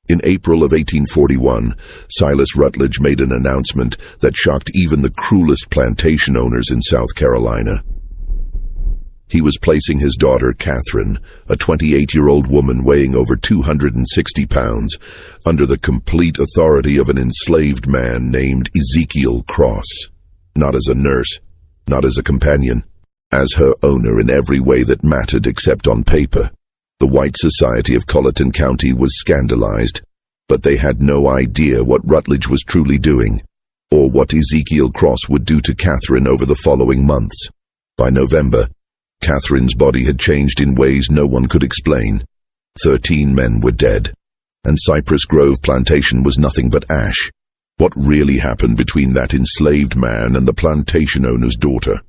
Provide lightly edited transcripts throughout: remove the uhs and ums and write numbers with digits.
In April of 1841, Silas Rutledge made an announcement that shocked even the cruelest plantation owners in South Carolina. He was placing his daughter, Catherine, a 28-year-old woman weighing over 260 pounds, under the complete authority of an enslaved man named Ezekiel Cross. Not as a nurse, not as a companion, as her owner in every way that mattered except on paper. The white society of Colleton County was scandalized, but they had no idea what Rutledge was truly doing, or what Ezekiel Cross would do to Catherine over the following months. By November, Catherine's body had changed in ways no one could explain. 13 men were dead, and Cypress Grove Plantation was nothing but ash. What really happened between that enslaved man and the plantation owner's daughter?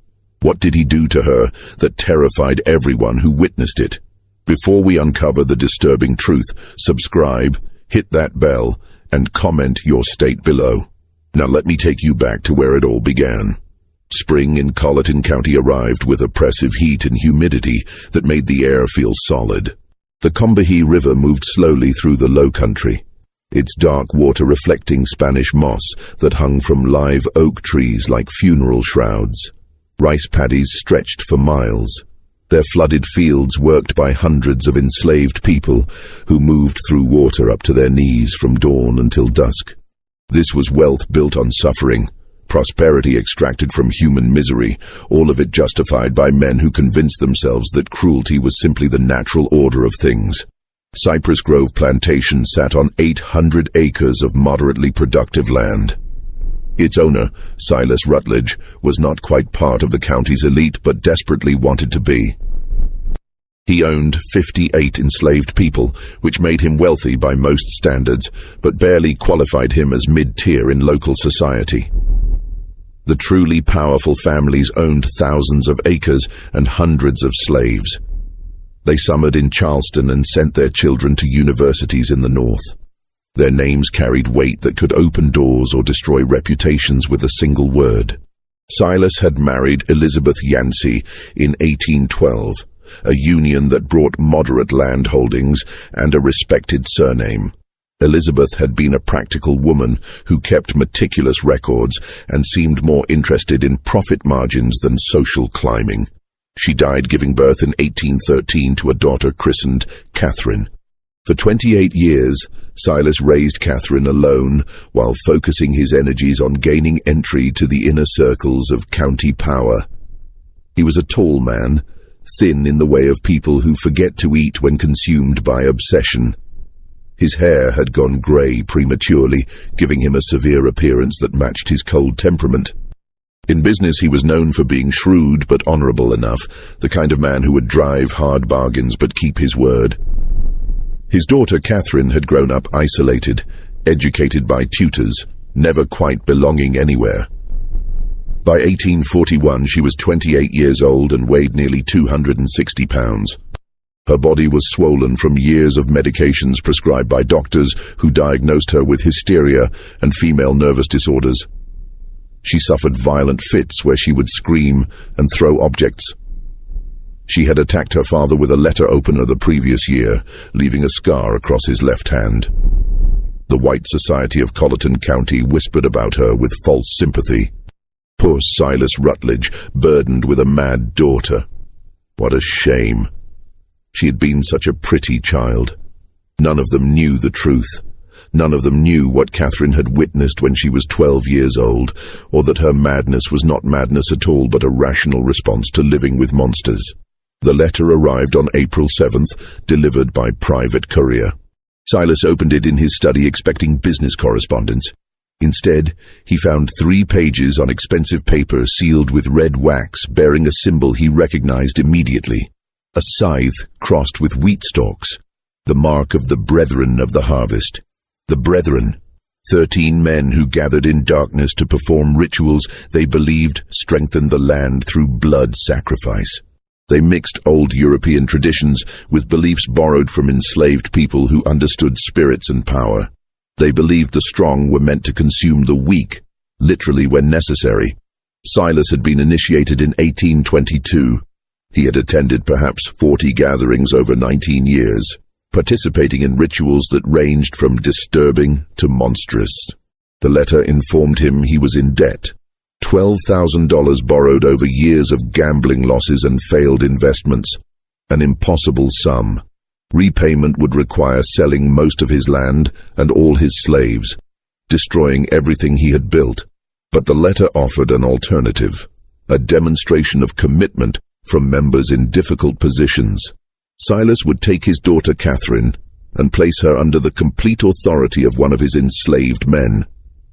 What did he do to her that terrified everyone who witnessed it? Before we uncover the disturbing truth, subscribe, hit that bell, and comment your state below. Now let me take you back to where it all began. Spring in Colleton County arrived with oppressive heat and humidity that made the air feel solid. The Combahee River moved slowly through the low country, its dark water reflecting Spanish moss that hung from live oak trees like funeral shrouds. Rice paddies stretched for miles, their flooded fields worked by hundreds of enslaved people who moved through water up to their knees from dawn until dusk. This was wealth built on suffering, prosperity extracted from human misery, all of it justified by men who convinced themselves that cruelty was simply the natural order of things. Cypress Grove Plantation sat on 800 acres of moderately productive land. Its owner, Silas Rutledge, was not quite part of the county's elite but desperately wanted to be. He owned 58 enslaved people, which made him wealthy by most standards, but barely qualified him as mid-tier in local society. The truly powerful families owned thousands of acres and hundreds of slaves. They summered in Charleston and sent their children to universities in the north. Their names carried weight that could open doors or destroy reputations with a single word. Silas had married Elizabeth Yancey in 1812, a union that brought moderate land holdings and a respected surname. Elizabeth had been a practical woman who kept meticulous records and seemed more interested in profit margins than social climbing. She died giving birth in 1813 to a daughter christened Catherine. For 28 years, Silas raised Catherine alone while focusing his energies on gaining entry to the inner circles of county power. He was a tall man, thin in the way of people who forget to eat when consumed by obsession. His hair had gone grey prematurely, giving him a severe appearance that matched his cold temperament. In business, he was known for being shrewd but honourable enough, the kind of man who would drive hard bargains but keep his word. His daughter Catherine had grown up isolated, educated by tutors, never quite belonging anywhere. By 1841, she was 28 years old and weighed nearly 260 pounds. Her body was swollen from years of medications prescribed by doctors who diagnosed her with hysteria and female nervous disorders. She suffered violent fits where she would scream and throw objects. She had attacked her father with a letter opener the previous year, leaving a scar across his left hand. The white society of Colleton County whispered about her with false sympathy. Poor Silas Rutledge, burdened with a mad daughter. What a shame. She had been such a pretty child. None of them knew the truth. None of them knew what Catherine had witnessed when she was 12 years old, or that her madness was not madness at all but a rational response to living with monsters. The letter arrived on April 7th, delivered by private courier. Silas opened it in his study expecting business correspondence. Instead, he found 3 pages on expensive paper sealed with red wax bearing a symbol he recognized immediately. A scythe crossed with wheat stalks, the mark of the brethren of the harvest. The brethren, 13 men who gathered in darkness to perform rituals they believed strengthened the land through blood sacrifice. They mixed old European traditions with beliefs borrowed from enslaved people who understood spirits and power. They believed the strong were meant to consume the weak, literally when necessary. Silas had been initiated in 1822. He had attended perhaps 40 gatherings over 19 years. participating in rituals that ranged from disturbing to monstrous. The letter informed him he was in debt. $12,000 borrowed over years of gambling losses and failed investments. An impossible sum. Repayment would require selling most of his land and all his slaves, destroying everything he had built. But the letter offered an alternative, a demonstration of commitment from members in difficult positions. Silas would take his daughter Catherine and place her under the complete authority of one of his enslaved men,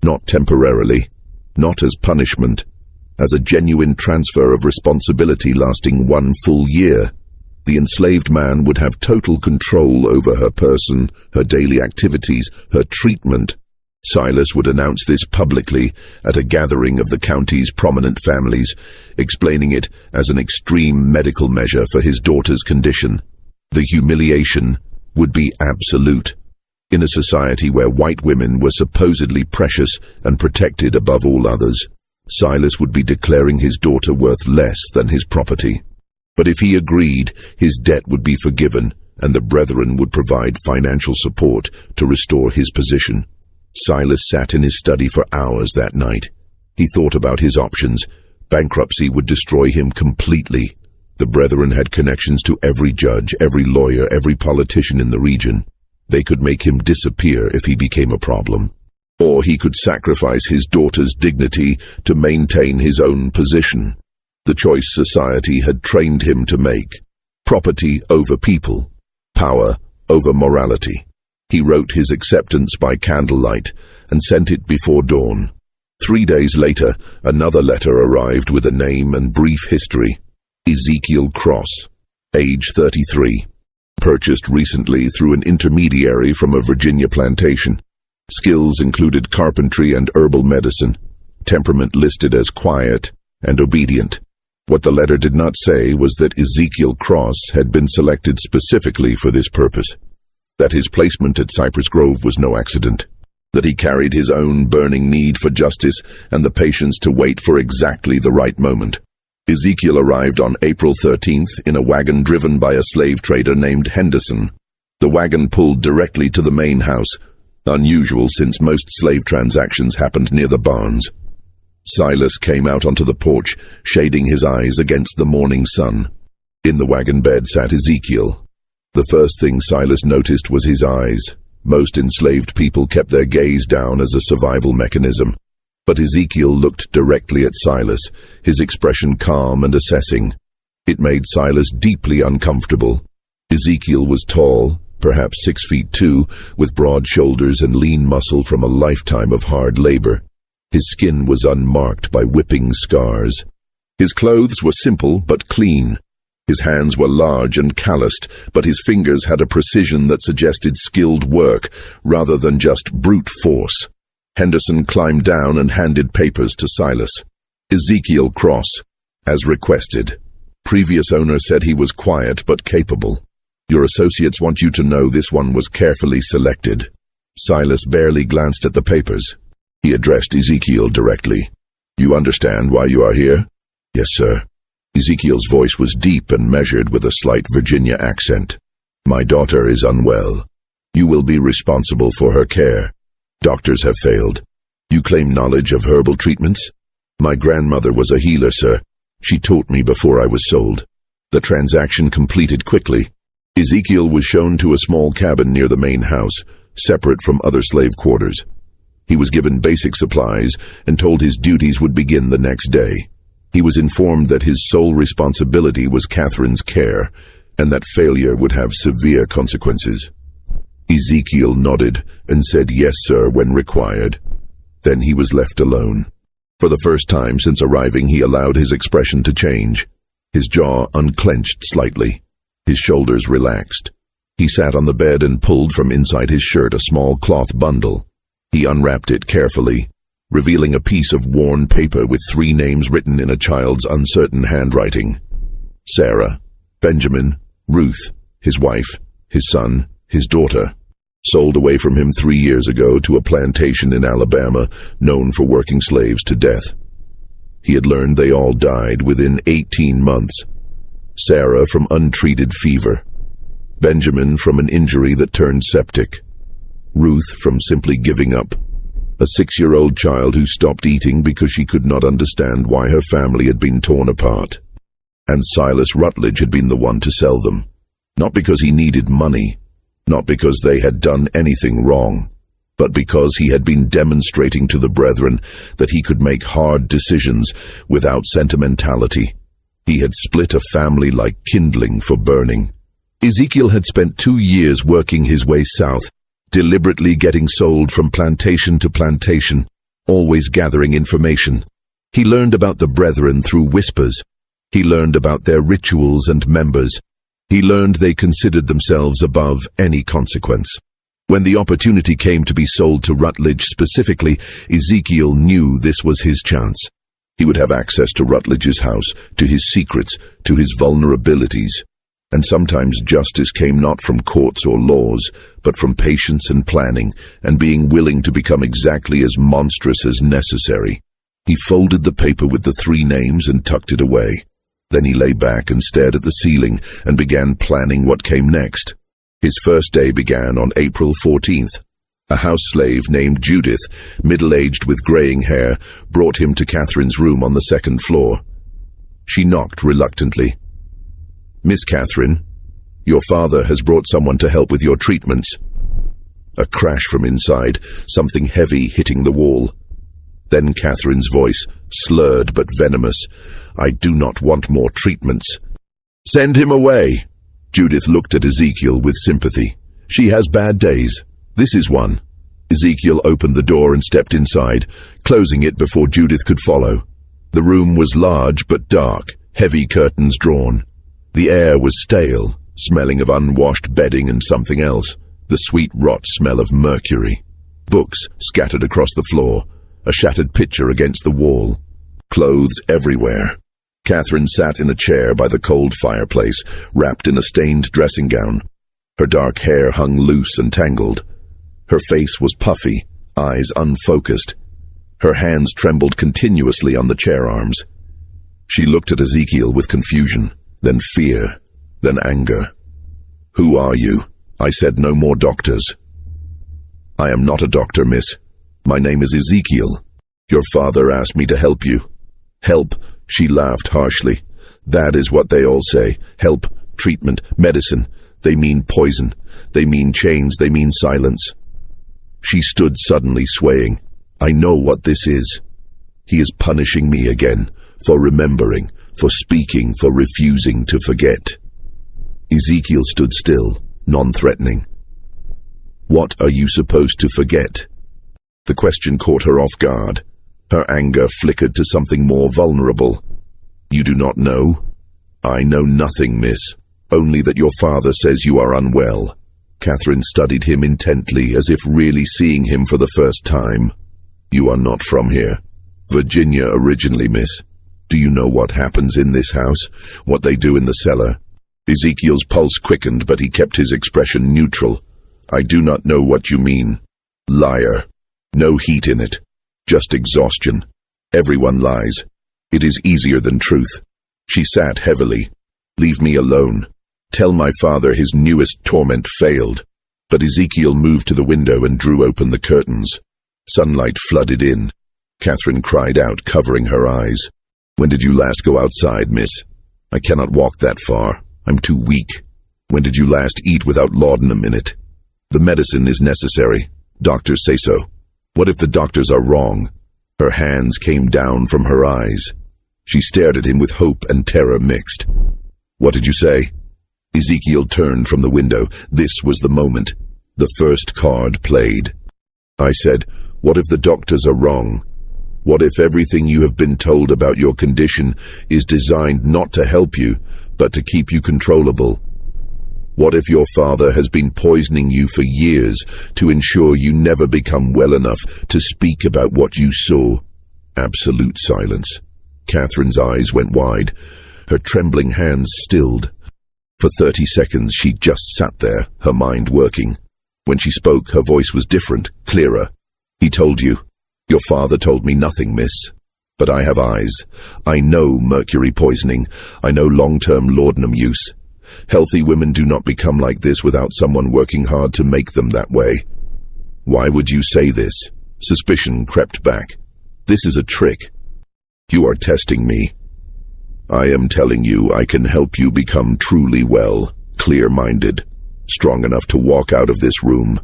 not temporarily, not as punishment, as a genuine transfer of responsibility lasting 1 full year. The enslaved man would have total control over her person, her daily activities, her treatment. Silas would announce this publicly at a gathering of the county's prominent families, explaining it as an extreme medical measure for his daughter's condition. The humiliation would be absolute. In a society where white women were supposedly precious and protected above all others, Silas would be declaring his daughter worth less than his property. But if he agreed, his debt would be forgiven, and the brethren would provide financial support to restore his position. Silas sat in his study for hours that night. He thought about his options. Bankruptcy would destroy him completely. The brethren had connections to every judge, every lawyer, every politician in the region. They could make him disappear if he became a problem. Or he could sacrifice his daughter's dignity to maintain his own position. The choice society had trained him to make. Property over people. Power over morality. He wrote his acceptance by candlelight and sent it before dawn. 3 days later, another letter arrived with a name and brief history. Ezekiel Cross, age 33. Purchased recently through an intermediary from a Virginia plantation. Skills included carpentry and herbal medicine. Temperament listed as quiet and obedient. What the letter did not say was that Ezekiel Cross had been selected specifically for this purpose. That his placement at Cypress Grove was no accident. That he carried his own burning need for justice and the patience to wait for exactly the right moment. Ezekiel arrived on April 13th in a wagon driven by a slave trader named Henderson. The wagon pulled directly to the main house, unusual since most slave transactions happened near the barns. Silas came out onto the porch, shading his eyes against the morning sun. In the wagon bed sat Ezekiel. The first thing Silas noticed was his eyes. Most enslaved people kept their gaze down as a survival mechanism. But Ezekiel looked directly at Silas, his expression calm and assessing. It made Silas deeply uncomfortable. Ezekiel was tall, perhaps 6'2", with broad shoulders and lean muscle from a lifetime of hard labor. His skin was unmarked by whipping scars. His clothes were simple but clean. His hands were large and calloused, but his fingers had a precision that suggested skilled work rather than just brute force. Henderson climbed down and handed papers to Silas. Ezekiel Cross, as requested. Previous owner said he was quiet but capable. Your associates want you to know this one was carefully selected. Silas barely glanced at the papers. He addressed Ezekiel directly. You understand why you are here? Yes, sir. Ezekiel's voice was deep and measured with a slight Virginia accent. My daughter is unwell. You will be responsible for her care. Doctors have failed. You claim knowledge of herbal treatments? My grandmother was a healer, sir. She taught me before I was sold. The transaction completed quickly. Ezekiel was shown to a small cabin near the main house, separate from other slave quarters. He was given basic supplies and told his duties would begin the next day. He was informed that his sole responsibility was Catherine's care, and that failure would have severe consequences. Ezekiel nodded and said yes, sir, when required. Then he was left alone. For the first time since arriving, he allowed his expression to change. His jaw unclenched slightly. His shoulders relaxed. He sat on the bed and pulled from inside his shirt a small cloth bundle. He unwrapped it carefully, revealing a piece of worn paper with 3 names written in a child's uncertain handwriting. Sarah, Benjamin, Ruth, his wife, his son, his daughter, sold away from him 3 years ago to a plantation in Alabama known for working slaves to death. He had learned they all died within 18 months. Sarah from untreated fever. Benjamin from an injury that turned septic. Ruth from simply giving up. A 6-year-old child who stopped eating because she could not understand why her family had been torn apart. And Silas Rutledge had been the one to sell them. Not because he needed money, not because they had done anything wrong, but because he had been demonstrating to the brethren that he could make hard decisions without sentimentality. He had split a family like kindling for burning. Ezekiel had spent 2 years working his way south, deliberately getting sold from plantation to plantation, always gathering information. He learned about the brethren through whispers. He learned about their rituals and members. He learned they considered themselves above any consequence. When the opportunity came to be sold to Rutledge specifically, Ezekiel knew this was his chance. He would have access to Rutledge's house, to his secrets, to his vulnerabilities. And sometimes justice came not from courts or laws, but from patience and planning, and being willing to become exactly as monstrous as necessary. He folded the paper with the 3 names and tucked it away. Then he lay back and stared at the ceiling and began planning what came next. His first day began on April 14th. A house slave named Judith, middle-aged with graying hair, brought him to Catherine's room on the 2nd floor. She knocked reluctantly. "Miss Catherine, your father has brought someone to help with your treatments." A crash from inside, something heavy hitting the wall. Then Catherine's voice, slurred but venomous. "I do not want more treatments." "Send him away." Judith looked at Ezekiel with sympathy. "She has bad days. This is one." Ezekiel opened the door and stepped inside, closing it before Judith could follow. The room was large but dark, heavy curtains drawn. The air was stale, smelling of unwashed bedding and something else, the sweet rot smell of mercury. Books scattered across the floor, a shattered picture against the wall. Clothes everywhere. Catherine sat in a chair by the cold fireplace, wrapped in a stained dressing gown. Her dark hair hung loose and tangled. Her face was puffy, eyes unfocused. Her hands trembled continuously on the chair arms. She looked at Ezekiel with confusion, then fear, then anger. "Who are you?" I said. "No more doctors." "I am not a doctor, miss. My name is Ezekiel. Your father asked me to help you." "Help?" She laughed harshly. "That is what they all say. Help, treatment, medicine. They mean poison. They mean chains. They mean silence." She stood suddenly swaying. "I know what this is. He is punishing me again, for remembering, for speaking, for refusing to forget." Ezekiel stood still, non-threatening. "What are you supposed to forget?" The question caught her off guard. Her anger flickered to something more vulnerable. "You do not know?" "I know nothing, miss. Only that your father says you are unwell." Catherine studied him intently, as if really seeing him for the first time. "You are not from here." "Virginia originally, miss." "Do you know what happens in this house? What they do in the cellar?" Ezekiel's pulse quickened, but he kept his expression neutral. "I do not know what you mean." "Liar. No heat in it. Just exhaustion. Everyone lies. It is easier than truth." She sat heavily. "Leave me alone. Tell my father his newest torment failed." But Ezekiel moved to the window and drew open the curtains. Sunlight flooded in. Catherine cried out, covering her eyes. "When did you last go outside, miss?" "I cannot walk that far. I'm too weak." "When did you last eat without laudanum in it?" "The medicine is necessary. Doctors say so." "What if the doctors are wrong?" Her hands came down from her eyes. She stared at him with hope and terror mixed. "What did you say?" Ezekiel turned from the window. This was the moment. The first card played. "I said, what if the doctors are wrong? What if everything you have been told about your condition is designed not to help you, but to keep you controllable? What if your father has been poisoning you for years to ensure you never become well enough to speak about what you saw?" Absolute silence. Catherine's eyes went wide. Her trembling hands stilled. For 30 seconds she just sat there, her mind working. When she spoke, her voice was different, clearer. "He told you." "Your father told me nothing, miss. But I have eyes. I know mercury poisoning. I know long-term laudanum use. Healthy women do not become like this without someone working hard to make them that way. Why would you say this? Suspicion crept back. This is a trick. You are testing me. I am telling you I can help you become truly well, clear-minded, strong enough to walk out of this room.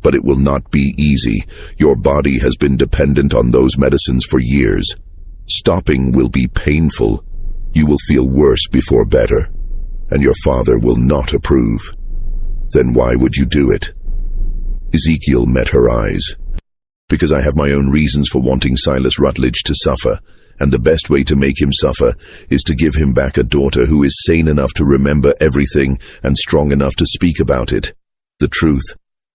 But it will not be easy. Your body has been dependent on those medicines for years. Stopping will be painful. You will feel worse before better, and your father will not approve. Then why would you do it? Ezekiel met her eyes. Because I have my own reasons for wanting Silas Rutledge to suffer, and the best way to make him suffer is to give him back a daughter who is sane enough to remember everything and strong enough to speak about it. The truth.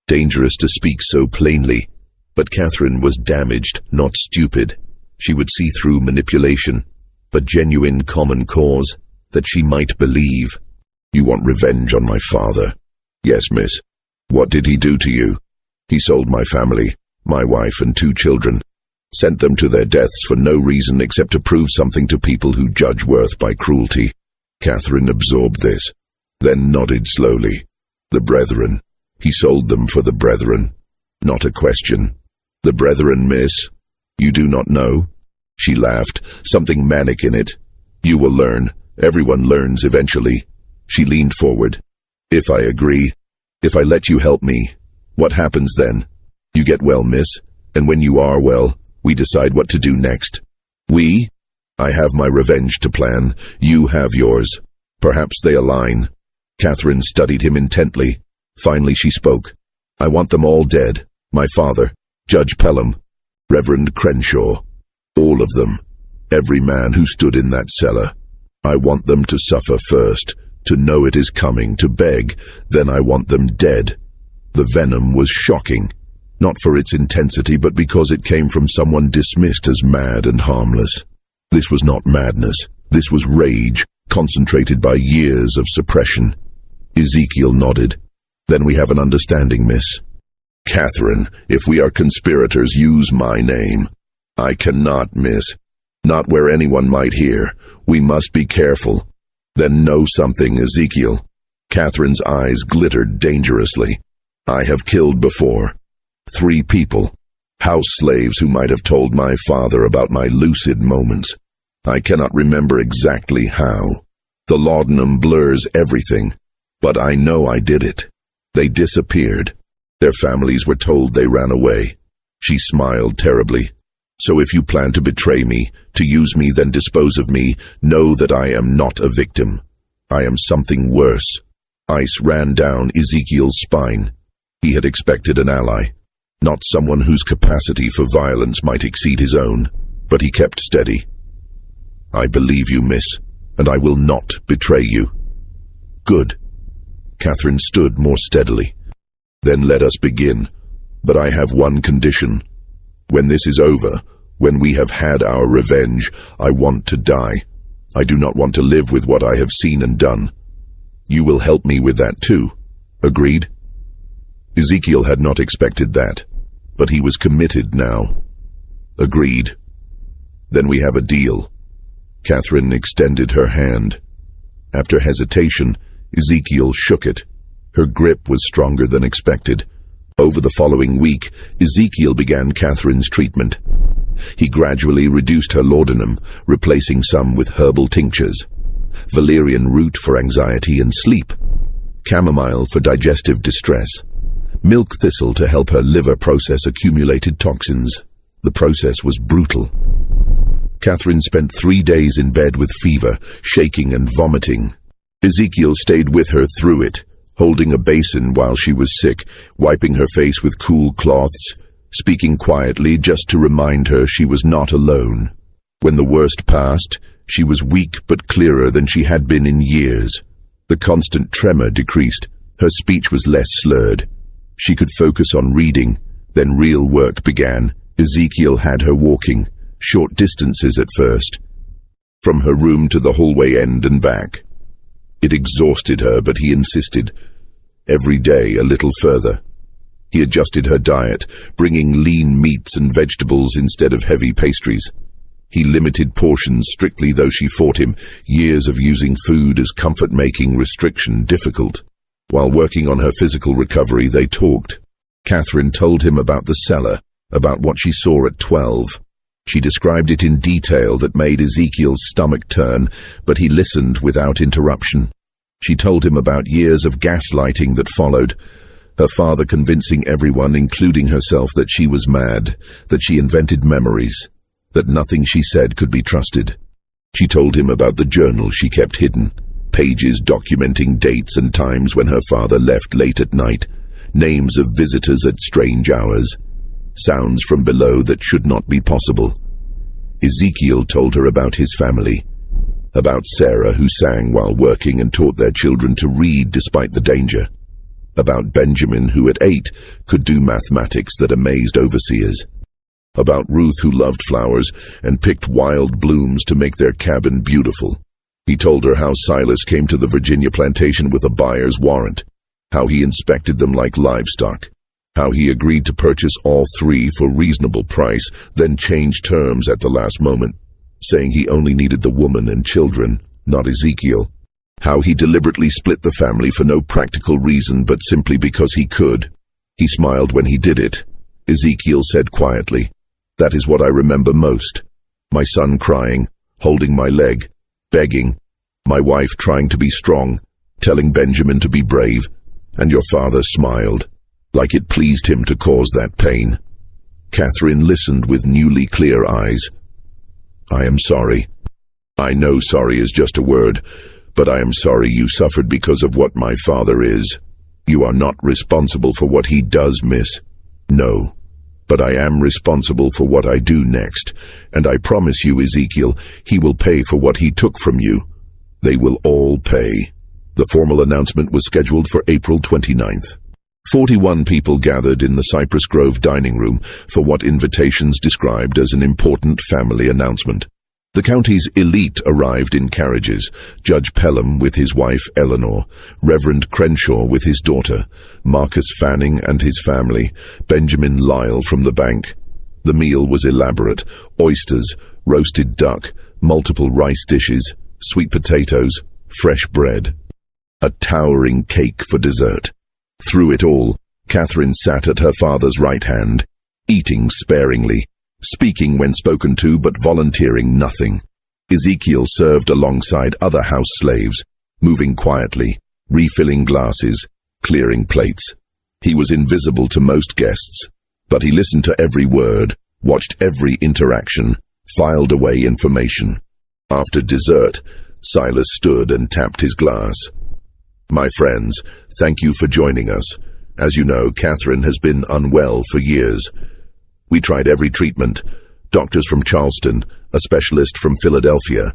Dangerous to speak so plainly. But Catherine was damaged, not stupid. She would see through manipulation, but genuine common cause that she might believe. You want revenge on my father? Yes, miss. What did he do to you? He sold my family, my wife and 2 children. Sent them to their deaths for no reason except to prove something to people who judge worth by cruelty. Catherine absorbed this, then nodded slowly. The brethren. He sold them for the brethren. Not a question. The brethren, miss? You do not know? She laughed, something manic in it. You will learn. Everyone learns eventually. She leaned forward. If I agree, if I let you help me, what happens then? You get well, miss, and when you are well, we decide what to do next. We? I have my revenge to plan. You have yours. Perhaps they align. Catherine studied him intently. Finally she spoke. I want them all dead. My father, Judge Pelham, Reverend Crenshaw. All of them. Every man who stood in that cellar. I want them to suffer first, to know it is coming, to beg. Then I want them dead. The venom was shocking. Not for its intensity, but because it came from someone dismissed as mad and harmless. This was not madness. This was rage, concentrated by years of suppression. Ezekiel nodded. Then we have an understanding, miss. Catherine, if we are conspirators, use my name. I cannot, miss. Not where anyone might hear. We must be careful. Then know something, Ezekiel. Catherine's eyes glittered dangerously. I have killed before. 3 people. House slaves who might have told my father about my lucid moments. I cannot remember exactly how. The laudanum blurs everything. But I know I did it. They disappeared. Their families were told they ran away. She smiled terribly. So if you plan to betray me, to use me then dispose of me, know that I am not a victim. I am something worse. Ice ran down Ezekiel's spine. He had expected an ally, not someone whose capacity for violence might exceed his own, but he kept steady. I believe you, miss, and I will not betray you. Good. Catherine stood more steadily. Then let us begin. But I have one condition. When this is over, when we have had our revenge, I want to die. I do not want to live with what I have seen and done. You will help me with that too. Agreed? Ezekiel had not expected that, but he was committed now. Agreed. Then we have a deal. Catherine extended her hand. After hesitation, Ezekiel shook it. Her grip was stronger than expected. Over the following week, Ezekiel began Catherine's treatment. He gradually reduced her laudanum, replacing some with herbal tinctures. Valerian root for anxiety and sleep. Chamomile for digestive distress. Milk thistle to help her liver process accumulated toxins. The process was brutal. Catherine spent 3 days in bed with fever, shaking and vomiting. Ezekiel stayed with her through it, holding a basin while she was sick, wiping her face with cool cloths, speaking quietly just to remind her she was not alone. When the worst passed, she was weak but clearer than she had been in years. The constant tremor decreased. Her speech was less slurred. She could focus on reading. Then real work began. Ezekiel had her walking, short distances at first, from her room to the hallway end and back. It exhausted her, but he insisted. Every day a little further. He adjusted her diet, bringing lean meats and vegetables instead of heavy pastries. He limited portions strictly, though she fought him, years of using food as comfort making restriction difficult. While working on her physical recovery, they talked. Catherine told him about the cellar, about what she saw at 12. She described it in detail that made Ezekiel's stomach turn, but he listened without interruption. She told him about years of gaslighting that followed, her father convincing everyone, including herself, that she was mad, that she invented memories, that nothing she said could be trusted. She told him about the journal she kept hidden, pages documenting dates and times when her father left late at night, names of visitors at strange hours, sounds from below that should not be possible. Ezekiel told her about his family, about Sarah, who sang while working and taught their children to read despite the danger, about Benjamin, who at 8 could do mathematics that amazed overseers, about Ruth, who loved flowers and picked wild blooms to make their cabin beautiful. He told her how Silas came to the Virginia plantation with a buyer's warrant, how he inspected them like livestock, how he agreed to purchase all 3 for reasonable price, then changed terms at the last moment, saying he only needed the woman and children, not Ezekiel, how he deliberately split the family for no practical reason but simply because he could. He smiled when he did it. Ezekiel said quietly, "That is what I remember most. My son crying, holding my leg, begging, my wife trying to be strong, telling Benjamin to be brave, and your father smiled, like it pleased him to cause that pain." Catherine listened with newly clear eyes. "I am sorry. I know sorry is just a word, but I am sorry you suffered because of what my father is. You are not responsible for what he does, miss. No. But I am responsible for what I do next, and I promise you, Ezekiel, he will pay for what he took from you. They will all pay." The formal announcement was scheduled for April 29th. 41 people gathered in the Cypress Grove dining room for what invitations described as an important family announcement. The county's elite arrived in carriages, Judge Pelham with his wife Eleanor, Reverend Crenshaw with his daughter, Marcus Fanning and his family, Benjamin Lyle from the bank. The meal was elaborate: oysters, roasted duck, multiple rice dishes, sweet potatoes, fresh bread. A towering cake for dessert. Through it all, Catherine sat at her father's right hand, eating sparingly, speaking when spoken to but volunteering nothing. Ezekiel served alongside other house slaves, moving quietly, refilling glasses, clearing plates. He was invisible to most guests, but he listened to every word, watched every interaction, filed away information. After dessert, Silas stood and tapped his glass. "My friends, thank you for joining us. As you know, Catherine has been unwell for years. We tried every treatment, doctors from Charleston, a specialist from Philadelphia.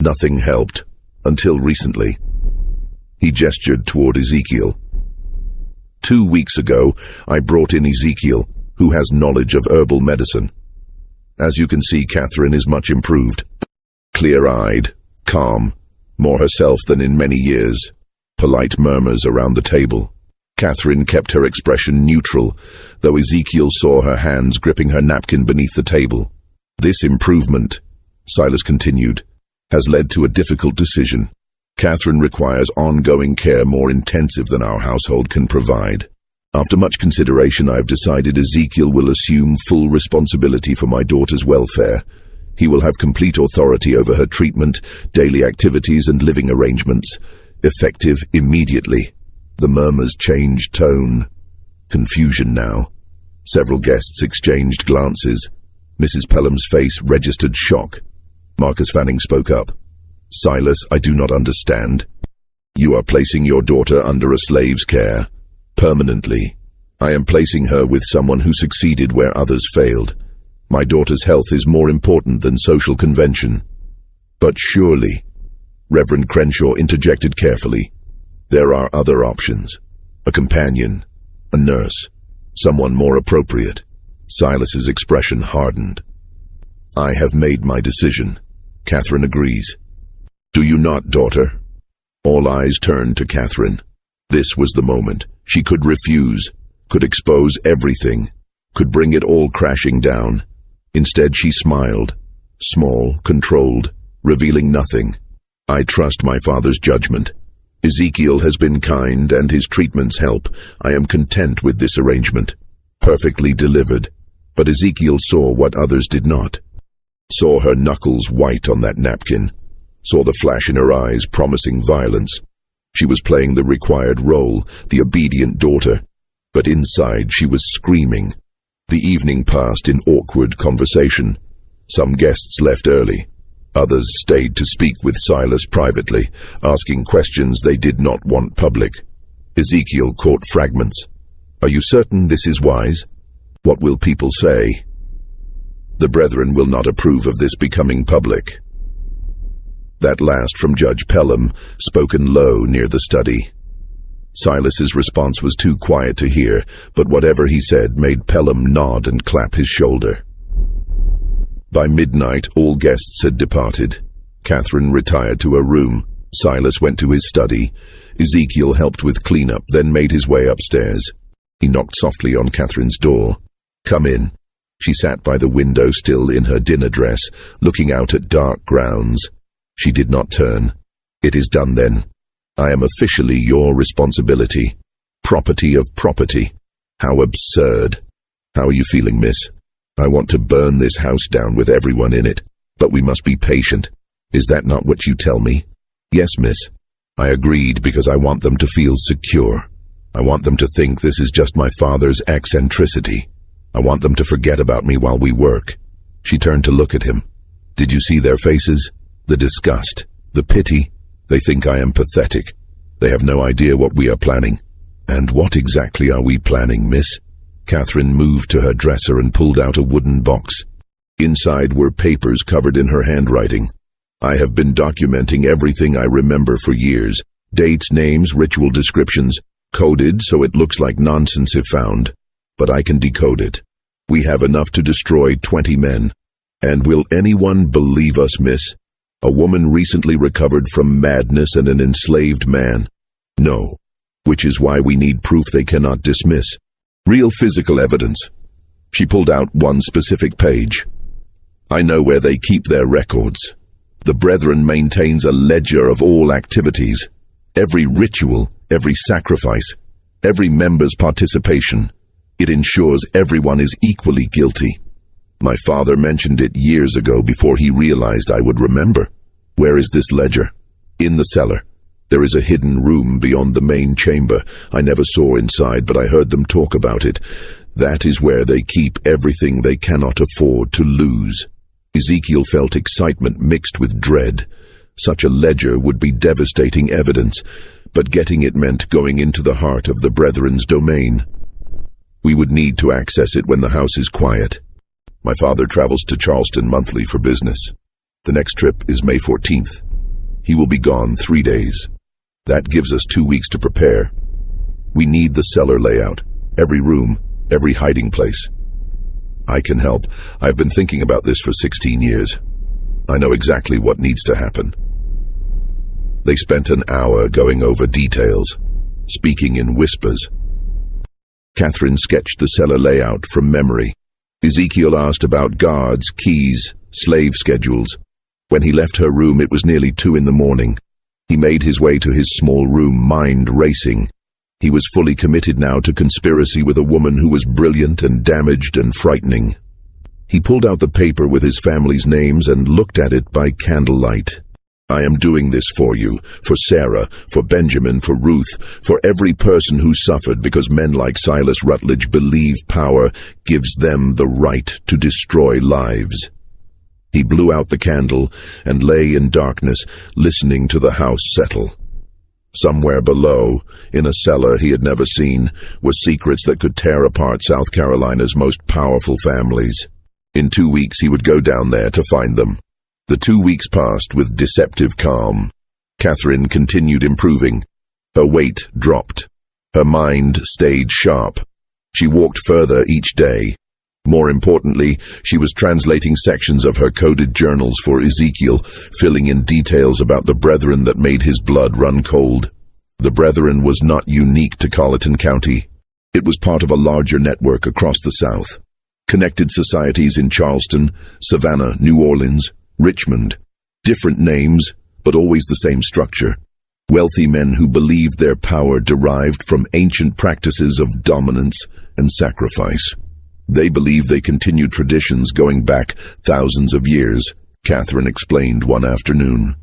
Nothing helped, until recently." He gestured toward Ezekiel. 2 weeks ago, I brought in Ezekiel, who has knowledge of herbal medicine. As you can see, Catherine is much improved. Clear-eyed, calm, more herself than in many years. Polite murmurs around the table. Catherine kept her expression neutral, though Ezekiel saw her hands gripping her napkin beneath the table. "This improvement," Silas continued, "has led to a difficult decision. Catherine requires ongoing care more intensive than our household can provide. After much consideration, I have decided Ezekiel will assume full responsibility for my daughter's welfare. He will have complete authority over her treatment, daily activities, and living arrangements, effective immediately." The murmurs changed tone. Confusion now. Several guests exchanged glances. Mrs. Pelham's face registered shock. Marcus Fanning spoke up. "Silas, I do not understand. You are placing your daughter under a slave's care, permanently. I am placing her with someone who succeeded where others failed. My daughter's health is more important than social convention." "But surely," Reverend Crenshaw interjected carefully, "there are other options. A companion, a nurse, someone more appropriate." Silas's expression hardened. "I have made my decision." Catherine agrees. "Do you not, daughter?" All eyes turned to Catherine. This was the moment. She could refuse, could expose everything, could bring it all crashing down. Instead, she smiled. small, controlled, revealing nothing. I trust my father's judgment. Ezekiel has been kind and his treatments help. I am content with this arrangement. Perfectly delivered. But Ezekiel saw what others did not. Saw her knuckles white on that napkin. Saw the flash in her eyes promising violence. She was playing the required role, the obedient daughter. But inside she was screaming. The evening passed in awkward conversation. Some guests left early. Others stayed to speak with Silas privately, asking questions they did not want public. Ezekiel caught fragments. Are you certain this is wise? What will people say? The brethren will not approve of this becoming public. That last from Judge Pelham, spoken low near the study. Silas's response was too quiet to hear, but whatever he said made Pelham nod and clap his shoulder. By midnight, all guests had departed. Catherine retired to her room. Silas went to his study. Ezekiel helped with cleanup, then made his way upstairs. He knocked softly on Catherine's door. Come in. She sat by the window, still in her dinner dress, looking out at dark grounds. She did not turn. It is done then. I am officially your responsibility. Property of property. How absurd. How are you feeling, miss? I want to burn this house down with everyone in it, but we must be patient. Is that not what you tell me? Yes, miss. I agreed because I want them to feel secure. I want them to think this is just my father's eccentricity. I want them to forget about me while we work. She turned to look at him. Did you see their faces? The disgust, the pity. They think I am pathetic. They have no idea what we are planning. And what exactly are we planning, miss? Catherine moved to her dresser and pulled out a wooden box. Inside were papers covered in her handwriting. I have been documenting everything I remember for years. Dates, names, ritual descriptions, coded so it looks like nonsense if found. But I can decode it. We have enough to destroy 20 men. And will anyone believe us, miss? A woman recently recovered from madness and an enslaved man. No. Which is why we need proof they cannot dismiss. Real physical evidence. She pulled out one specific page. I know where they keep their records. The Brethren maintains a ledger of all activities. Every ritual, every sacrifice, every member's participation. It ensures everyone is equally guilty. My father mentioned it years ago before he realized I would remember. Where is this ledger? In the cellar. There is a hidden room beyond the main chamber. I never saw inside, but I heard them talk about it. That is where they keep everything they cannot afford to lose. Ezekiel felt excitement mixed with dread. Such a ledger would be devastating evidence, but getting it meant going into the heart of the Brethren's domain. We would need to access it when the house is quiet. My father travels to Charleston monthly for business. The next trip is May 14th. He will be gone 3 days. That gives us 2 weeks to prepare. We need the cellar layout, every room, every hiding place. I can help. I've been thinking about this for 16 years. I know exactly what needs to happen. They spent an hour going over details, speaking in whispers. Catherine sketched the cellar layout from memory. Ezekiel asked about guards, keys, slave schedules. When he left her room, it was nearly 2 a.m. He made his way to his small room, mind racing. He was fully committed now to conspiracy with a woman who was brilliant and damaged and frightening. He pulled out the paper with his family's names and looked at it by candlelight. I am doing this for you, for Sarah, for Benjamin, for Ruth, for every person who suffered because men like Silas Rutledge believe power gives them the right to destroy lives. He blew out the candle and lay in darkness, listening to the house settle. Somewhere below, in a cellar he had never seen, were secrets that could tear apart South Carolina's most powerful families. In 2 weeks he would go down there to find them. The 2 weeks passed with deceptive calm. Catherine continued improving. Her weight dropped. Her mind stayed sharp. She walked further each day. More importantly, she was translating sections of her coded journals for Ezekiel, filling in details about the Brethren that made his blood run cold. The Brethren was not unique to Colleton County. It was part of a larger network across the South. Connected societies in Charleston, Savannah, New Orleans, Richmond. Different names, but always the same structure. Wealthy men who believed their power derived from ancient practices of dominance and sacrifice. They believed they continued traditions going back thousands of years, Catherine explained one afternoon.